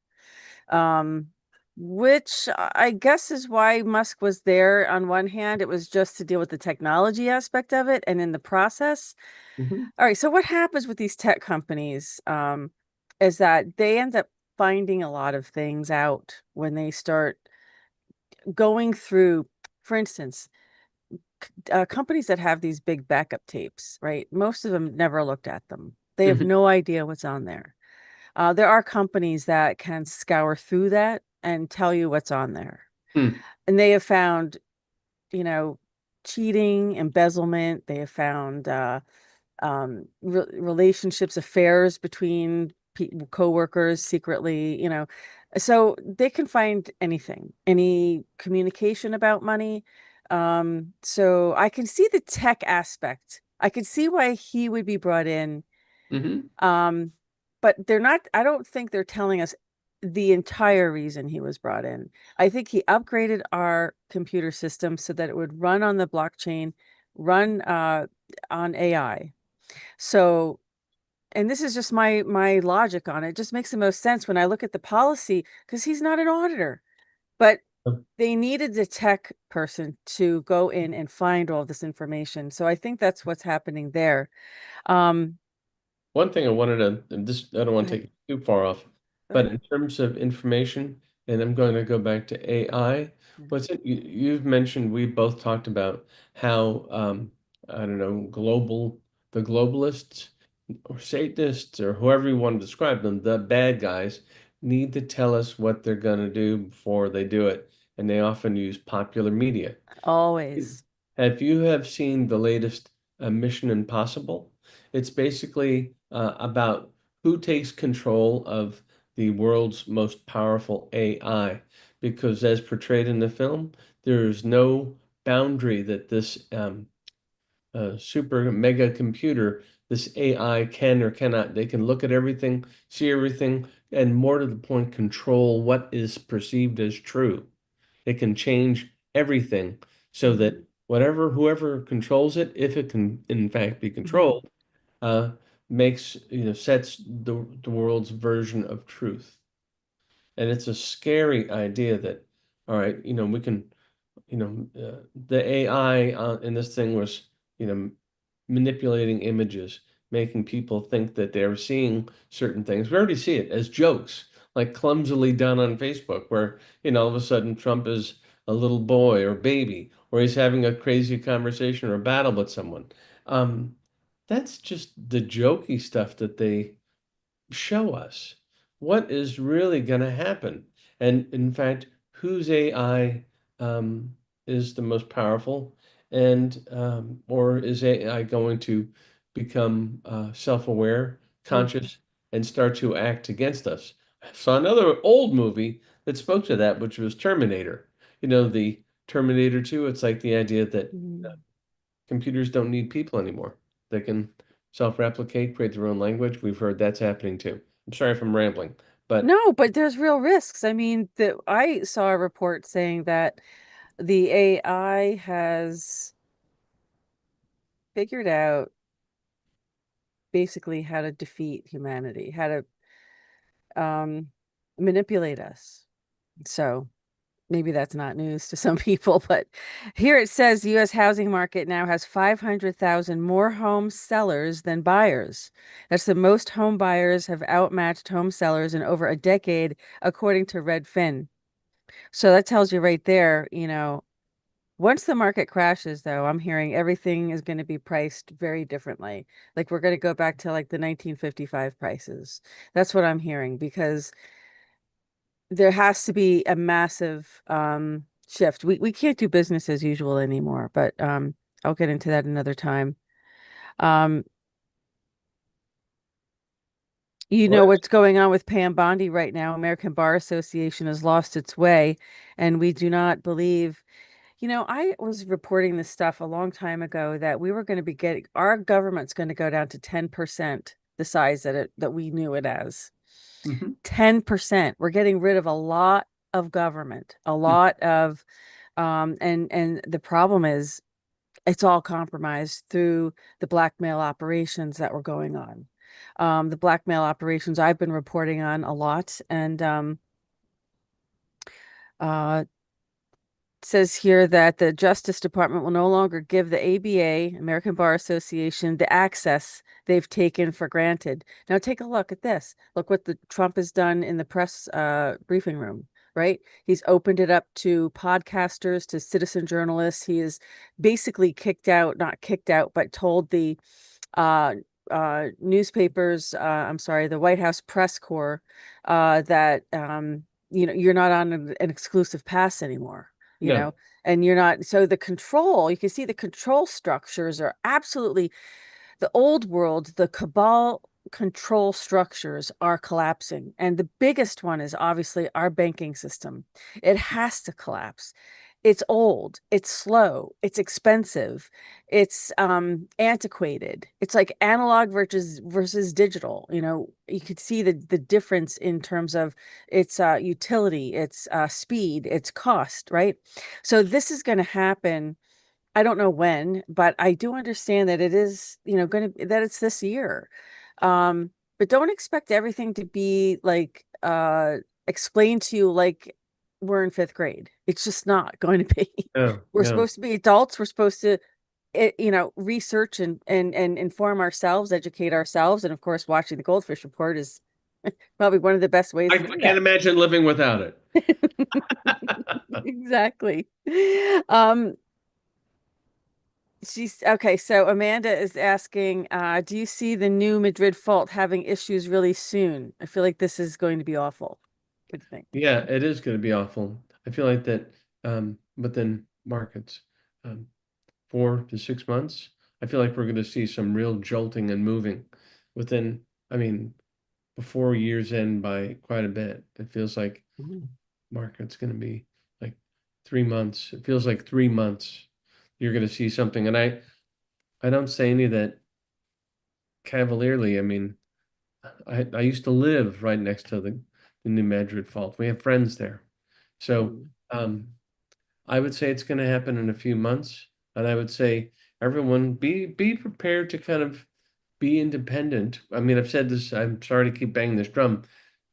Um, which I guess is why Musk was there. On one hand, it was just to deal with the technology aspect of it, and in the process, Hmm. all right, so what happens with these tech companies is that they end up finding a lot of things out when they start going through, for instance, companies that have these big backup tapes, right? Most of them never looked at them. They have Hmm. no idea what's on there. There are companies that can scour through that and tell you what's on there. Hmm. And they have found, you know, cheating, embezzlement. They have found relationships, affairs between co-workers secretly, so they can find anything, any communication about money. So I can see the tech aspect. I can see why he would be brought in. Hmm. um but I don't think they're telling us the entire reason he was brought in. I think he upgraded our computer system so that it would run on the blockchain, run on AI. So, and this is just my logic on it. It just makes the most sense when I look at the policy, because he's not an auditor. But they needed the tech person to go in and find all this information. So I think that's what's happening there. Um, One thing I wanted to, and this, I don't go want to ahead. take it too far off, Go but ahead. in terms of information, and I'm going to go back to AI, Yeah. what's it, you've mentioned, we both talked about how, I don't know, the globalists or Satanists or whoever you want to describe them, the bad guys, need to tell us what they're going to do before they do it. And they often use popular media. Always. If you have seen the latest Mission Impossible, it's basically about who takes control of the world's most powerful AI. Because as portrayed in the film, there is no boundary that this super mega computer, this AI can or cannot. They can look at everything, see everything, and more to the point, control what is perceived as true. It can change everything so that whoever controls it, if it can in fact be Mhm. controlled, uh, makes, sets the world's version of truth. And it's a scary idea that, all right, we can, the AI in this thing was, manipulating images, making people think that they're seeing certain things. We already see it as jokes, like clumsily done on Facebook, where, all of a sudden Trump is a little boy or baby, or he's having a crazy conversation or a battle with someone. Um, that's just the jokey stuff that they show us what is really going to happen. And in fact, whose AI is the most powerful, and or is AI going to become self-aware, Mhm. conscious, and start to act against us? I saw another old movie that spoke to that, which was Terminator. The Terminator 2, it's like the idea that Mhm. computers don't need people anymore. They can self-replicate, create their own language. We've heard that's happening too. I'm sorry if I'm rambling, but No, but there's real risks. I mean, I saw a report saying that the AI has figured out basically how to defeat humanity, how to manipulate us. So maybe that's not news to some people, but here it says the U.S. housing market now has 500,000 more home sellers than buyers. That's the most home buyers have outmatched home sellers in over a decade, according to Redfin. So that tells you right there, once the market crashes, though, I'm hearing everything is going to be priced very differently. Like we're going to go back to like the 1955 prices. That's what I'm hearing because there has to be a massive shift. We can't do business as usual anymore, but I'll get into that another time. Um, you know well, what's going on with Pam Bondi right now. American Bar Association has lost its way, and we do not believe. I was reporting this stuff a long time ago that we were going to be getting our government's going to go down to 10% the size that we knew it as. mhm. 10%. We're getting rid of a lot of government, a lot of and the problem is it's all compromised through the blackmail operations that were going on. The blackmail operations I've been reporting on a lot, and uh, says here that the Justice Department will no longer give the ABA, American Bar Association, the access they've taken for granted. Now take a look at this. Look what the Trump has done in the press briefing room, right? He's opened it up to podcasters, to citizen journalists. He is basically kicked out, not kicked out, but told the uh, newspapers, I'm sorry, the White House press corps, that you're not on an exclusive pass anymore, you No, know, and you're not. So the control, you can see the control structures are absolutely the old world, the cabal control structures are collapsing. And the biggest one is obviously our banking system. It has to collapse. It's old, it's slow, it's expensive, it's antiquated. It's like analog versus digital. You could see the difference in terms of its utility, its speed, its cost, right? So this is going to happen. I don't know when, but I do understand that it is, that it's this year. But don't expect everything to be like explained to you like we're in fifth grade. It's just not going to be. no, We're no. supposed to be adults. We're supposed to research and inform ourselves, educate ourselves, and of course, watching the Goldfish Report is probably one of the best ways to I do can't that. imagine living without it. Exactly. Um, She's okay. So Amanda is asking, do you see the new Madrid fault having issues really soon? I feel like this is going to be awful. What do you think? Yeah, it is going to be awful. I feel like that, within markets, um, 4 to 6 months, I feel like we're going to see some real jolting and moving within, I mean, before year's end by quite a bit. It feels like Mhm. market's going to be like 3 months. It feels like 3 months you're going to see something. And I don't say any of that cavalierly. I mean, I used to live right next to the New Madrid Fault. We have friends there. So Mhm. um, I would say it's going to happen in a few months. And I would say everyone be prepared to kind of be independent. I mean, I've said this, I'm sorry to keep banging this drum.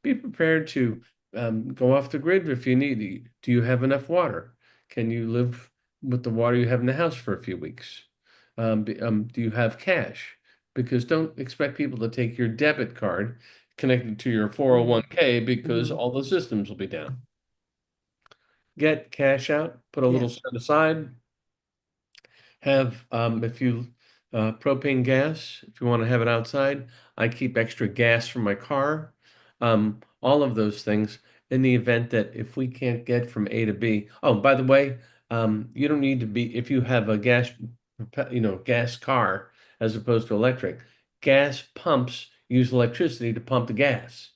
Be prepared to go off the grid if you need to. Do you have enough water? Can you live with the water you have in the house for a few weeks? Do you have cash? Because don't expect people to take your debit card connected to your Mhm. 401k because Mhm. all the systems will be down. Get cash out, put a Yeah. little set aside, have if you propane gas, if you want to have it outside. I keep extra gas for my car. All of those things in the event that if we can't get from A to B. Oh, by the way, you don't need to be if you have a gas car as opposed to electric. Gas pumps use electricity to pump the gas.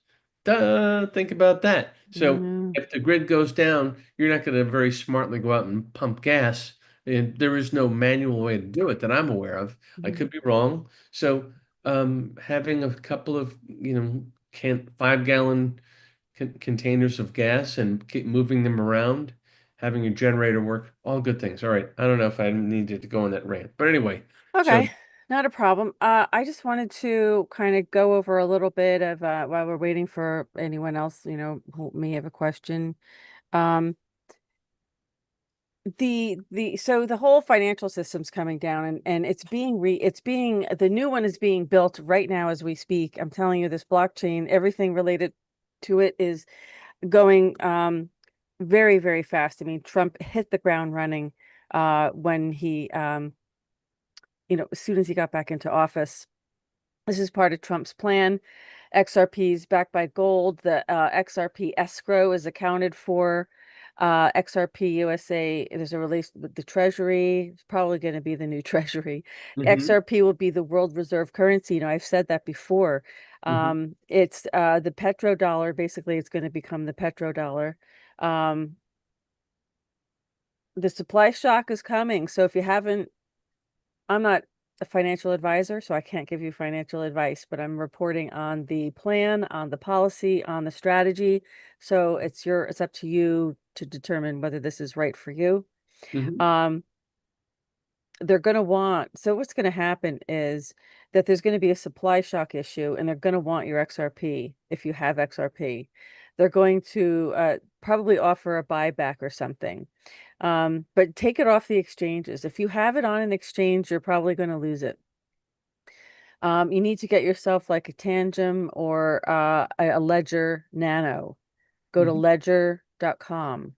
Duh, think about that. So Mhm. if the grid goes down, you're not going to very smartly go out and pump gas, and there is no manual way to do it that I'm aware of. I Mhm. could be wrong. So, having a couple of, 5-gallon containers of gas and keep moving them around, having your generator work, all good things. All right. I don't know if I needed to go on that rant, but anyway, so Okay, not a problem. I just wanted to kind of go over a little bit of while we're waiting for anyone else, who may have a question. Um, so the whole financial system's coming down and the new one is being built right now as we speak. I'm telling you, this blockchain, everything related to it is going very, very fast. I mean, Trump hit the ground running when he as soon as he got back into office. This is part of Trump's plan. XRP is backed by gold. The XRP escrow is accounted for. XRP USA, there's a release with the Treasury. It's probably going to be the new Treasury. mhm, XRP will be the world reserve currency. I've said that before. mhm. It's the petrodollar. Basically, it's going to become the petrodollar. Um, the supply shock is coming. So if you haven't I'm not a financial advisor, so I can't give you financial advice, but I'm reporting on the plan, on the policy, on the strategy. So it's up to you to determine whether this is right for you. Mhm. Um, they're going to want, so what's going to happen is that there's going to be a supply shock issue and they're going to want your XRP if you have XRP. They're going to probably offer a buyback or something. But take it off the exchanges. If you have it on an exchange, you're probably going to lose it. You need to get yourself like a Tangem or a Ledger Nano. Go to Mhm. ledger.com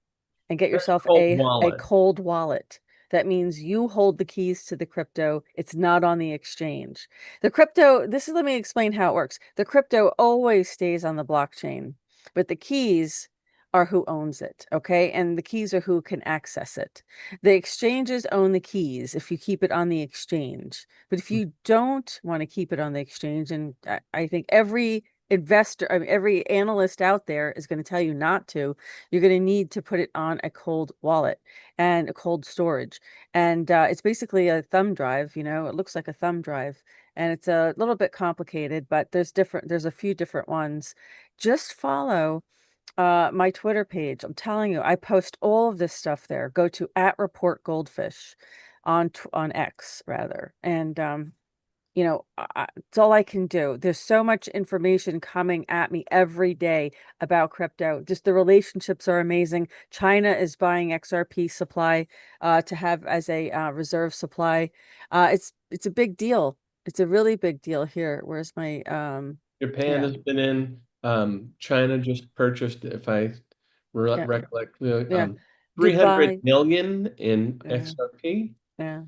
and get That's a yourself cold a wallet. cold wallet. That means you hold the keys to the crypto. It's not on the exchange. The crypto, let me explain how it works. The crypto always stays on the blockchain, but the keys are who owns it, okay? And the keys are who can access it. The exchanges own the keys if you keep it on the exchange. But if you don't want to keep it on the exchange, and I think every investor, I mean, every analyst out there is going to tell you not to, you're going to need to put it on a cold wallet and a cold storage. And it's basically a thumb drive, it looks like a thumb drive. And it's a little bit complicated, but there's a few different ones. Just follow my Twitter page. I'm telling you, I post all of this stuff there. Go to @report goldfish on X rather. And it's all I can do. There's so much information coming at me every day about crypto. Just the relationships are amazing. China is buying XRP supply to have as a reserve supply. It's a big deal. It's a really big deal here. Where's my Japan yeah, has been in. China just purchased, if I yeah, recollect, yeah. 300 Dubai. million in Yeah, XRP. yeah.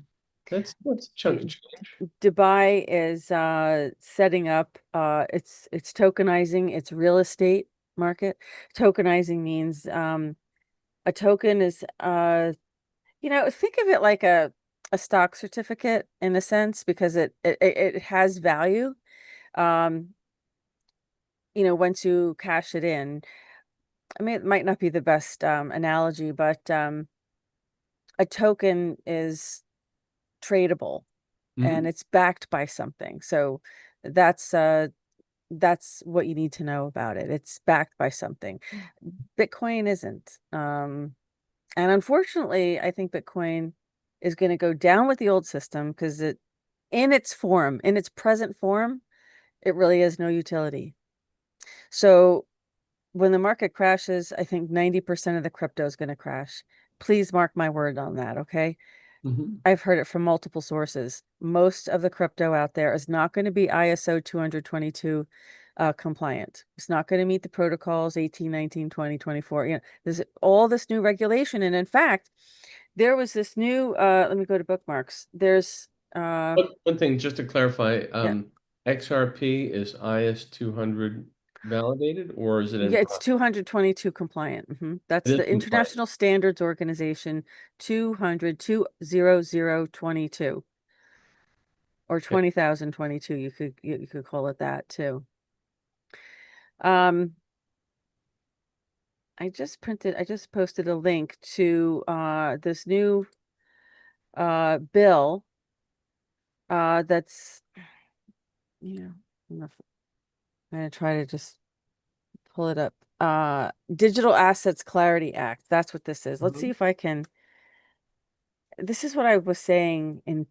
That's a chunk of change. Dubai is setting up it's tokenizing its real estate market. Tokenizing means a token is think of it like a stock certificate in a sense because it has value. Um, once you cash it in. I mean, it might not be the best analogy, but a token is tradable and Hmm. it's backed by something. So that's uh that's what you need to know about it. It's backed by something. Bitcoin isn't. And unfortunately, I think Bitcoin is going to go down with the old system because in its form, in its present form, it really has no utility. So when the market crashes, I think 90% of the crypto is going to crash. Please mark my word on that, okay? Hmm. I've heard it from multiple sources. Most of the crypto out there is not going to be ISO 222 compliant. It's not going to meet the protocols 18, 19, 20, 24. There's all this new regulation. And in fact, there was this new, let me go to bookmarks. There's, One thing, just to clarify, yeah, XRP is IS 200 validated, or is it in yeah, it's process? 222 compliant. It That's is the compliant. International Standards Organization 200 or Okay. 20,022. You could call it that too. Um, I just posted a link to this new bill that's you know I'm gonna try to just pull it up. Digital Assets Clarity Act. That's what this is. Let's see Mhm. if I can. This is what I was saying in,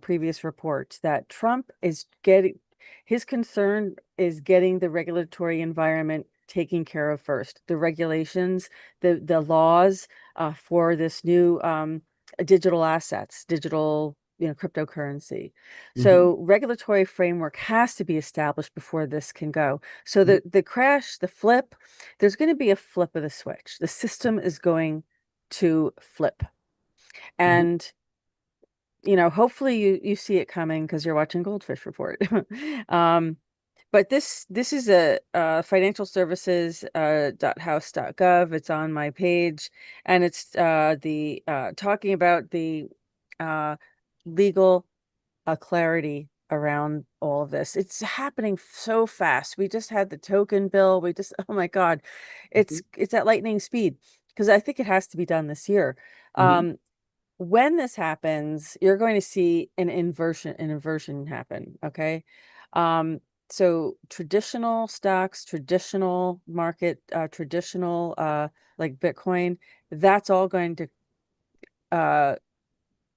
previous reports that Trump is getting his concern is getting the regulatory environment taken care of first. The regulations, the laws for this new digital assets, digital, cryptocurrency. Mhm. So regulatory framework has to be established before this can go. So Mhm. the crash, the flip, there's going to be a flip of the switch. The system is going to flip. Mhm. And hopefully you see it coming because you're watching GoldFish Report. um, but this is a financial services .house.gov. It's on my page, and it's the talking about the uh, legal clarity around all of this. It's happening so fast. We just had the token bill. Oh my God, Mhm. it's at lightning speed because I think it has to be done this year. Mhm. Um, when this happens, you're going to see an inversion happen. Okay. Um, so traditional stocks, traditional market, traditional like Bitcoin, that's all going to uh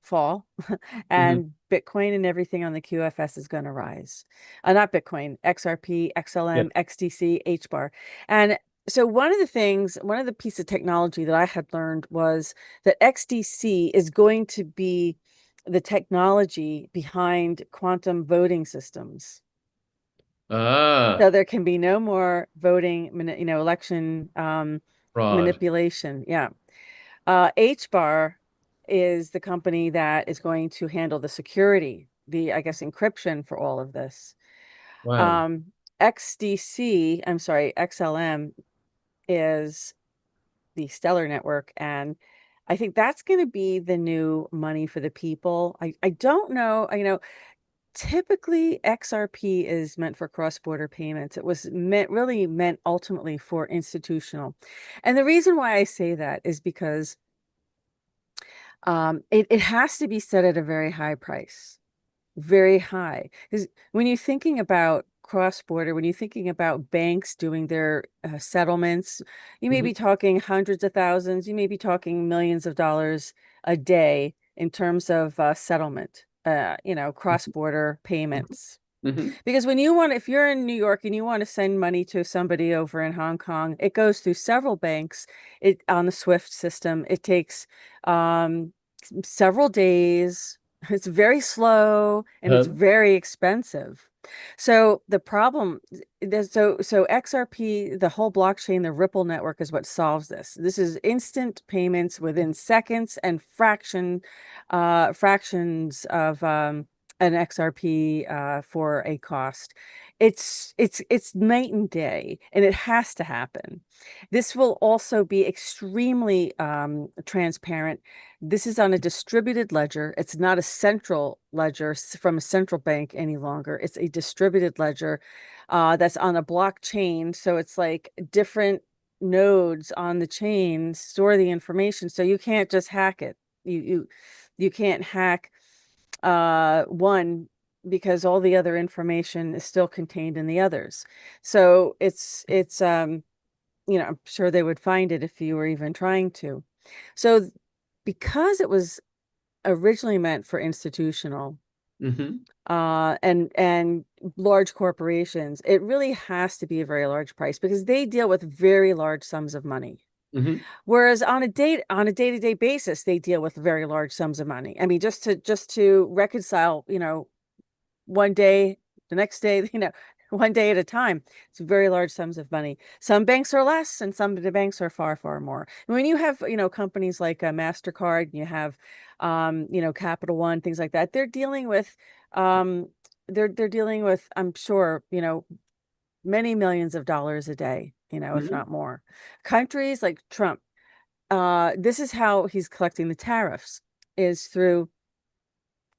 fall Mhm. and Bitcoin and everything on the QFS is going to rise. Not Bitcoin, XRP, Yeah. XLM, XDC, HBAR. And so one of the pieces of technology that I had learned was that XDC is going to be the technology behind quantum voting systems. So Ah, there can be no more voting, election fraud. manipulation. Yeah. HBAR is the company that is going to handle the security, I guess, encryption for all of this. Wow. Um, I'm sorry, XLM is the Stellar network. And I think that's going to be the new money for the people. I don't know, typically XRP is meant for cross-border payments. It was really meant ultimately for institutional. And the reason why I say that is because it has to be set at a very high price, very high. Because when you're thinking about cross-border, when you're thinking about banks doing their settlements, you may Mhm. be talking hundreds of thousands, you may be talking millions of dollars a day in terms of settlement, cross-border payments. Mhm. Because if you're in New York and you want to send money to somebody over in Hong Kong, it goes through several banks. On the SWIFT system. It takes um, several days. It's very slow and it's Um, very expensive. So the problem, so XRP, the whole blockchain, the Ripple network is what solves this. This is instant payments within seconds and fractions of an XRP for a cost. It's night and day, and it has to happen. This will also be extremely transparent. This is on a distributed ledger. It's not a central ledger from a central bank any longer. It's a distributed ledger that's on a blockchain. So it's like different nodes on the chain store the information. So you can't just hack it. You can't hack one because all the other information is still contained in the others. So it's I'm sure they would find it if you were even trying to. So because it was originally meant for institutional Mm-hmm. and large corporations, it really has to be a very large price because they deal with very large sums of money. Mm-hmm. Whereas on a day-to-day basis, they deal with very large sums of money. I mean, just to reconcile, one day, the next day, one day at a time. It's very large sums of money. Some banks are less and some of the banks are far, far more. And when you have, companies like MasterCard, you have, Capital One, things like that, they're dealing with, they're dealing with, I'm sure, many millions of dollars a day, if Mm-hmm. not more. Countries like Trump, this is how he's collecting the tariffs, is through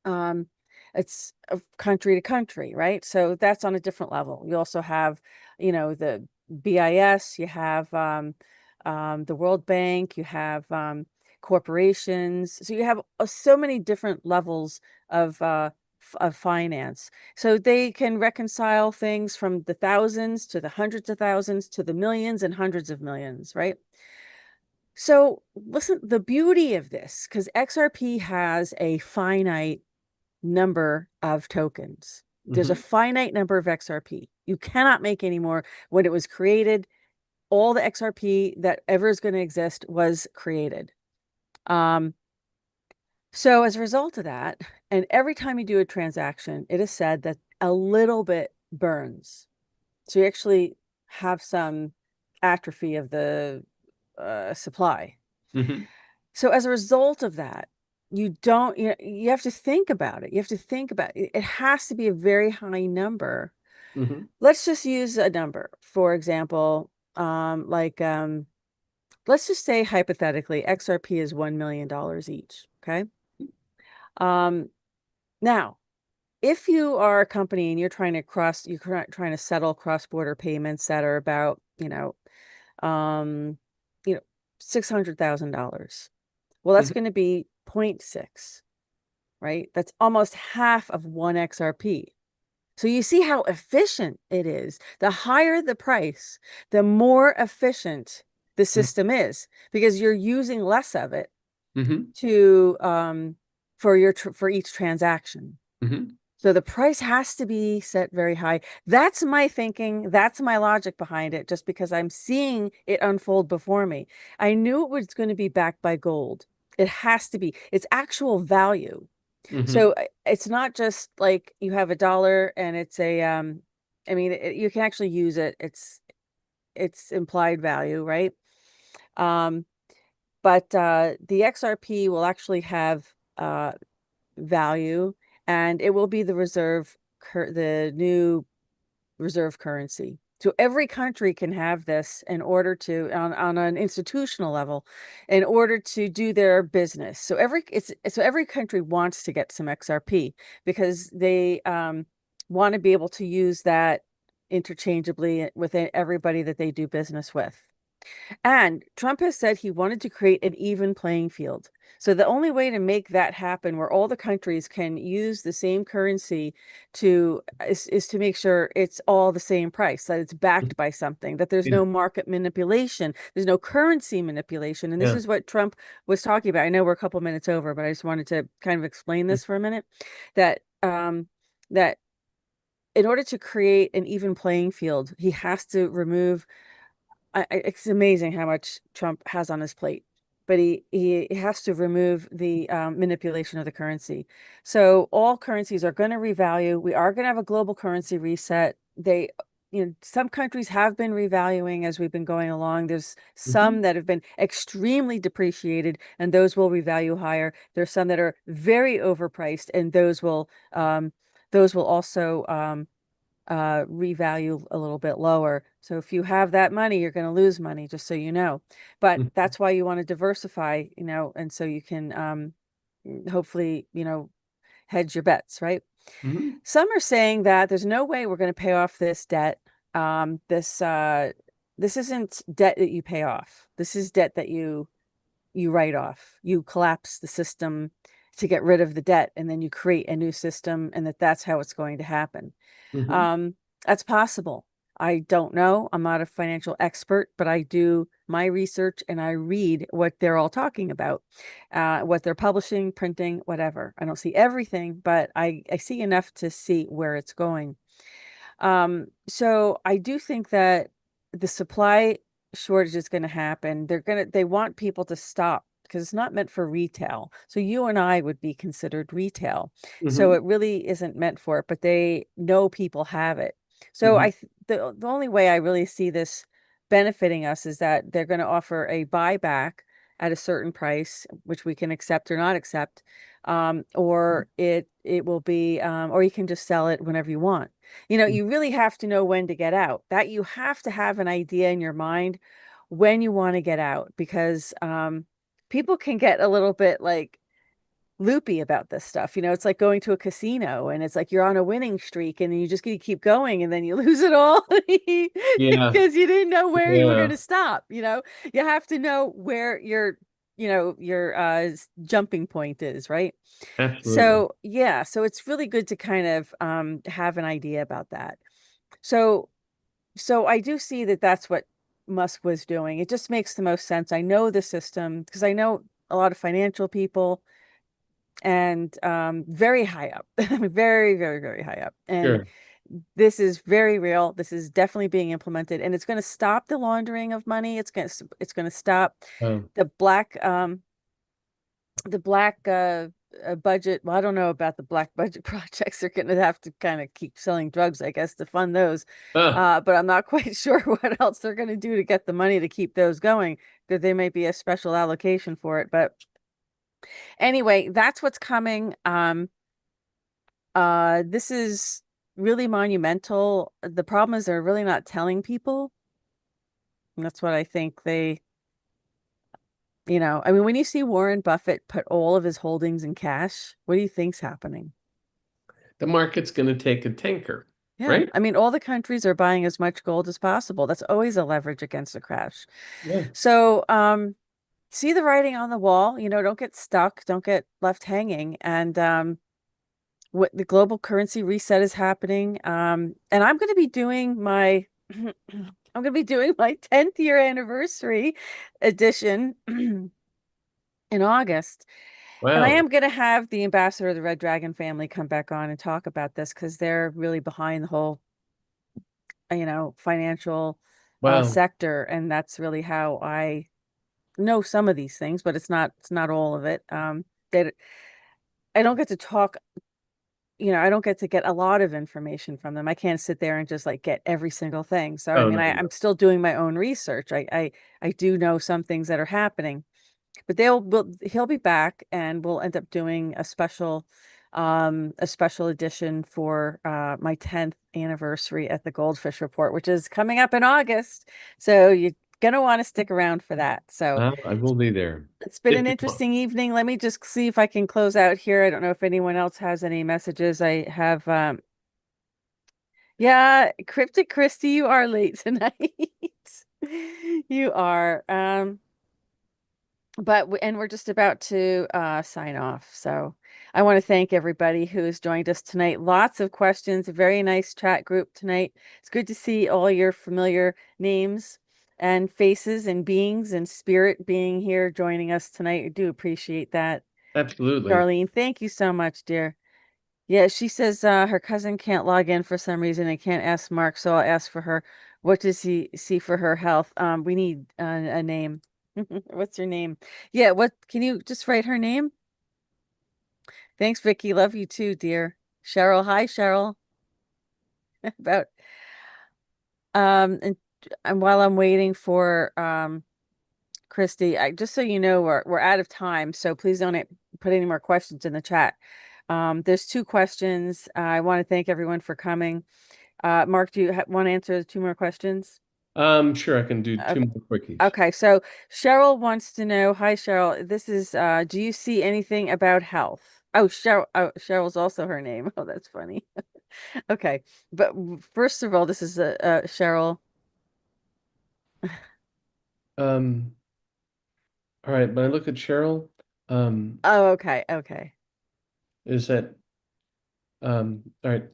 um, it's of country to country, right? So that's on a different level. You also have, the BIS, you have the World Bank, you have corporations. So you have so many different levels of of finance. So they can reconcile things from the thousands to the hundreds of thousands to the millions and hundreds of millions, right? So listen, the beauty of this, because XRP has a finite number of tokens. There's a Mm-hmm. finite number of XRP. You cannot make any more. When it was created, all the XRP that ever is going to exist was created. Um, so as a result of that, and every time you do a transaction, it is said that a little bit burns. So you actually have some atrophy of the supply. Mm-hmm. So as a result of that, you have to think about it. You have to think about it. It has to be a very high number. Mm-hmm. Let's just use a number. For example, let's just say hypothetically, XRP is $1 million each. Okay. Um, now, if you are a company and you're trying to settle cross-border payments that are about, um, you know, $600,000. Well, that's Mm-hmm. going to be zero point 0.6, right? That's almost half of one XRP. So you see how efficient it is. The higher the price, the more efficient the system is because you're using less of it Mm-hmm. to for each transaction. Mm-hmm. So the price has to be set very high. That's my thinking. That's my logic behind it, just because I'm seeing it unfold before me. I knew it was going to be backed by gold. It has to be. It's actual value. Mm-hmm. So it's not just like you have a dollar and it's a I mean you can actually use it. It's implied value, right? Um, but the XRP will actually have value, and it will be the new reserve currency. So every country can have this in order to, on an institutional level, in order to do their business. So every country wants to get some XRP because they want to be able to use that interchangeably with everybody that they do business with. And Trump has said he wanted to create an even playing field. So the only way to make that happen, where all the countries can use the same currency is to make sure it's all the same price, that it's backed by something, that there's Yeah. no market manipulation, there's no currency manipulation. And this Yeah. is what Trump was talking about. I know we're a couple minutes over, but I just wanted to kind of explain this for a minute, that that in order to create an even playing field, he has to remove it's amazing how much Trump has on his plate. but he has to remove the manipulation of the currency. So all currencies are going to revalue. We are going to have a global currency reset. Some countries have been revaluing as we've been going along. There's some that have been extremely depreciated, and those will revalue higher. There's some that are very overpriced, and those will also revalue a little bit lower. So if you have that money, you're going to lose money, just so you know. But that's why you want to diversify, and so you can hopefully, hedge your bets, right? Mhm. Some are saying that there's no way we're going to pay off this debt. This isn't debt that you pay off. This is debt that you write off. You collapse the system to get rid of the debt, and then you create a new system, and that's how it's going to happen. Mhm. Um, that's possible. I don't know. I'm not a financial expert, but I do my research and I read what they're all talking about, what they're publishing, printing, whatever. I don't see everything, but I see enough to see where it's going. So I do think that the supply shortage is going to happen. They want people to stop because it's not meant for retail. So you and I would be considered retail. So Mhm. it really isn't meant for it, but they know people have it. So Mhm. the only way I really see this benefiting us is that they're going to offer a buyback at a certain price, which we can accept or not accept. Or it will be, or you can just sell it whenever you want. You really have to know when to get out. That you have to have an idea in your mind when you want to get out, because people can get a little bit like loopy about this stuff. It's like going to a casino and it's like you're on a winning streak and you just gonna keep going and then you lose it all Yeah. because you didn't know where you were going Yeah. to stop. You have to know where your jumping point is, right? Absolutely. So yeah, so it's really good to kind of have an idea about that. So so I do see that that's what Musk was doing. It just makes the most sense. I know the system because I know a lot of financial people and very high up, very, very, very high up. And Sure. this is very real. This is definitely being implemented, and it's going to stop the laundering of money. It's going to stop Um, the black budget. Well, I don't know about the black budget projects. They're going to have to kind of keep selling drugs, I guess, to fund those. uh, But I'm not quite sure what else they're going to do to get the money to keep those going. That there may be a special allocation for it. But anyway, that's what's coming. This is really monumental. The problem is they're really not telling people. And that's what I think I mean, when you see Warren Buffett put all of his holdings in cash, what do you think's happening? the market's going to take a tanker, Yeah. right? I mean, all the countries are buying as much gold as possible. That's always a leverage against a crash. Yeah. So, see the writing on the wall, don't get stuck, don't get left hanging. And what the global currency reset is happening. And I'm going to be doing my I'm going to be doing my 10th year anniversary edition in August. And I Wow. am going to have the ambassador of the Red Dragon family come back on and talk about this because they're really behind the whole, financial Wow. sector. And that's really how I know some of these things, but it's not all of it. They, I don't get to talk, I don't get to get a lot of information from them. I can't sit there and just like get every single thing. So I Oh, mean, no, I'm no. still doing my own research. I do know some things that are happening, but he'll be back and we'll end up doing a special edition for my 10th anniversary at the GoldFish Report, which is coming up in August. So you're gonna want to stick around for that. So I will be there. it's been an 51. interesting evening. Let me just see if I can close out here. I don't know if anyone else has any messages. I have yeah, Cryptic Christie, you are late tonight. You are. And we're just about to sign off. So I want to thank everybody who has joined us tonight. Lots of questions, a very nice chat group tonight. It's good to see all your familiar names and faces and beings and spirit being here joining us tonight. I do appreciate that. Absolutely. Darlene, thank you so much, dear. Yeah, she says her cousin can't log in for some reason. I can't ask Mark, so I'll ask for her. What does he see for her health? We need a name. What's your name? Yeah, what can you just write her name? Thanks, Vicky. Love you too, dear. Cheryl. Hi, Cheryl. About and while I'm waiting for Christy, I just so you know we're out of time, so please don't put any more questions in the chat. There's two questions. I want to thank everyone for coming. Mark, do you want to answer the two more questions? Sure, I can do Uh, two more quickies. okay, so Cheryl wants to know, hi Cheryl, this is do you see anything about health? Oh, Cheryl's also her name. Oh, that's funny. Okay, but first of all, this is Cheryl. Um, all right, when I look at Cheryl, um, Oh, okay, okay. is that all right,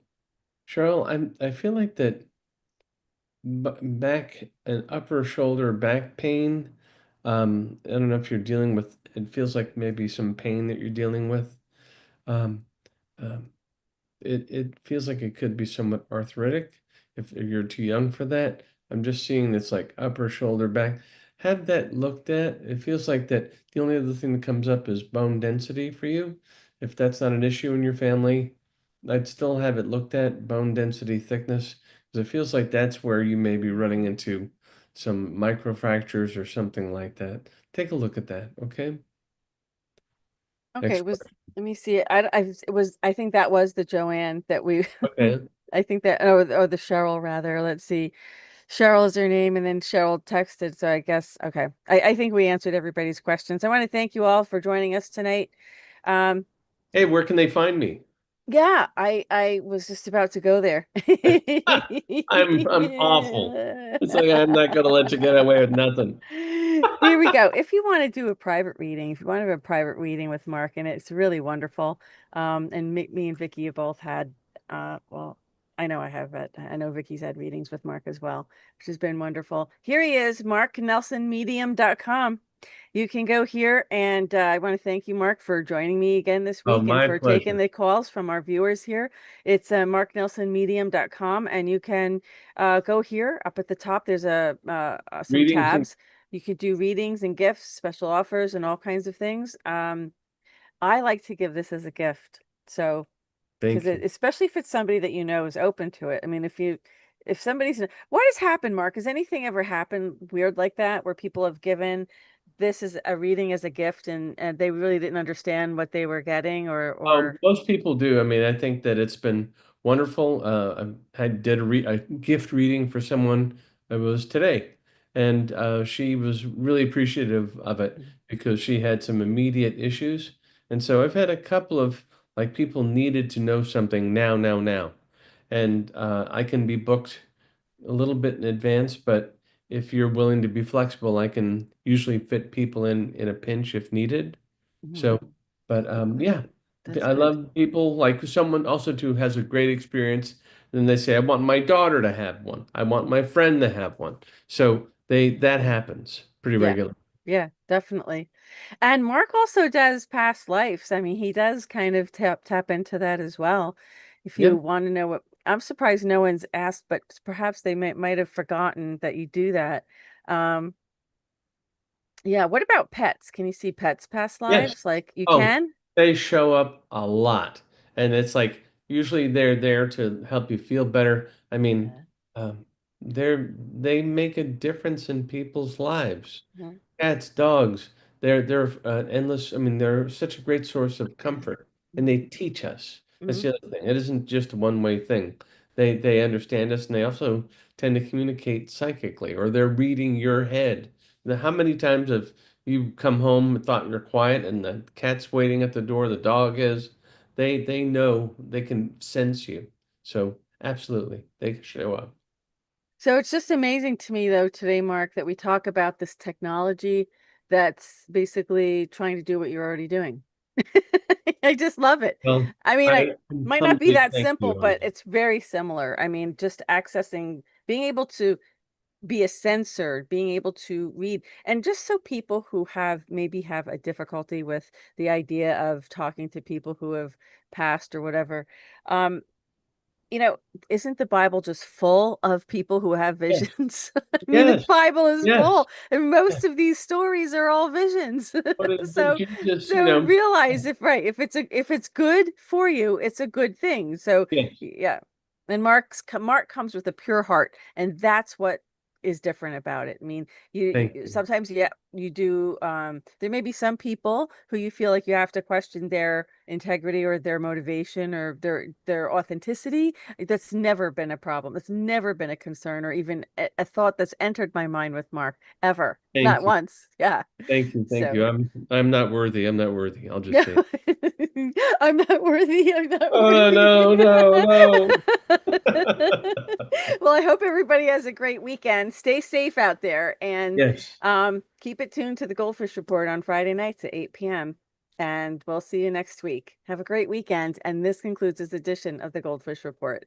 Cheryl, I feel like that back and upper shoulder back pain. I don't know if you're dealing with, it feels like maybe some pain that you're dealing with. Um, um, it feels like it could be somewhat arthritic if you're too young for that. I'm just seeing this like upper shoulder back. Have that looked at. It feels like that the only other thing that comes up is bone density for you. If that's not an issue in your family, I'd still have it looked at, bone density, thickness, because it feels like that's where you may be running into some microfractures or something like that. Take a look at that, okay? Okay, Next question. let me see it. It was, I think that was the Joanne that we, Okay. I think that, or the Cheryl rather. Let's see. Cheryl is her name, and then Cheryl texted. So I guess, okay. I think we answered everybody's questions. I want to thank you all for joining us tonight. Um, Hey, where can they find me? yeah, I was just about to go there. I'm awful. It's like I'm not gonna let you get away with nothing. Here we go. If you want to do a private reading, if you want to have a private reading with Mark, and it's really wonderful. And me and Vicky have both had, well, I know I have, but I know Vicky's had readings with Mark as well, which has been wonderful. Here he is, marknelsonmedium.com. You can go here, and I want to thank you, Mark, for joining me again this Oh, week and my for taking pleasure. the calls from our viewers here. It's marknelsonmedium.com, and you can go here up at the top. There's some Readings and tabs. You could do readings and gifts, special offers, and all kinds of things. I like to give this as a gift. So, because thank you. especially if it's somebody that you know is open to it. I mean, if somebody's, what has happened, Mark? Has anything ever happened weird like that where people have given this as a reading as a gift and they really didn't understand what they were getting or Most people do. I mean, I think that it's been wonderful. I did a gift reading for someone. It was today, and she was really appreciative of it because she had some immediate issues. And so I've had a couple of like people needed to know something now, and I can be booked a little bit in advance, but if you're willing to be flexible, I can usually fit people in a pinch if needed. Mhm. So, but yeah, That's I good. love people like someone also too has a great experience. Then they say, I want my daughter to have one. I want my friend to have one. So that happens pretty Yeah. regularly. Yeah, definitely. And Mark also does past lives. I mean, he does kind of tap into that as well. If you Yeah. want to know what, I'm surprised no one's asked, but perhaps they might have forgotten that you do that. Um, yeah, what about pets? Can you see pets past Yes. lives? Like you Oh, can? they show up a lot. And it's like usually they're there to help you feel better. I mean, Yeah. um, they make a difference in people's lives. Mhm. Cats, dogs, they're endless. I mean, they're such a great source of comfort, and they teach us. That's Mhm. the other thing. It isn't just a one-way thing. They understand us, and they also tend to communicate psychically, or they're reading your head. Now, how many times have you come home and thought you're quiet, and the cat's waiting at the door, the dog is. They know they can sense you. So absolutely, they can show up. So it's just amazing to me, though, today, Mark, that we talk about this technology that's basically trying to do what you're already doing. I just love it. Well, I mean, I I might not be humbly that thank simple, you on but that. it's very similar. I mean, just accessing, being able to be a sensor, being able to read, and just so people who maybe have a difficulty with the idea of talking to people who have passed or whatever, um, you know, isn't the Bible just full of people who have Yes, visions? I mean, the yes, Bible is yes. full, and most of these stories are all visions. But So, Jesus, so realize if it's good for you, it's a good thing. So, yes, yeah. And Mark comes with a pure heart, and that's what is different about it. I mean, thank you you. sometimes, yeah, you do there may be some people who you feel like you have to question their integrity or their motivation or their authenticity. That's never been a problem. It's never been a concern or even a thought that's entered my mind with Mark ever. Not Thank you. once. Yeah. Thank you. Thank So you. I'm not worthy. I'm not worthy. I'll just yeah. say. I'm not worthy. I'm not Oh, worthy. no, no, no. Well, I hope everybody has a great weekend. Stay safe out there and Yes. keep it tuned to the Goldfish Report on Friday nights at 8 p.m. And we'll see you next week. Have a great weekend. And this concludes this edition of the Goldfish Report.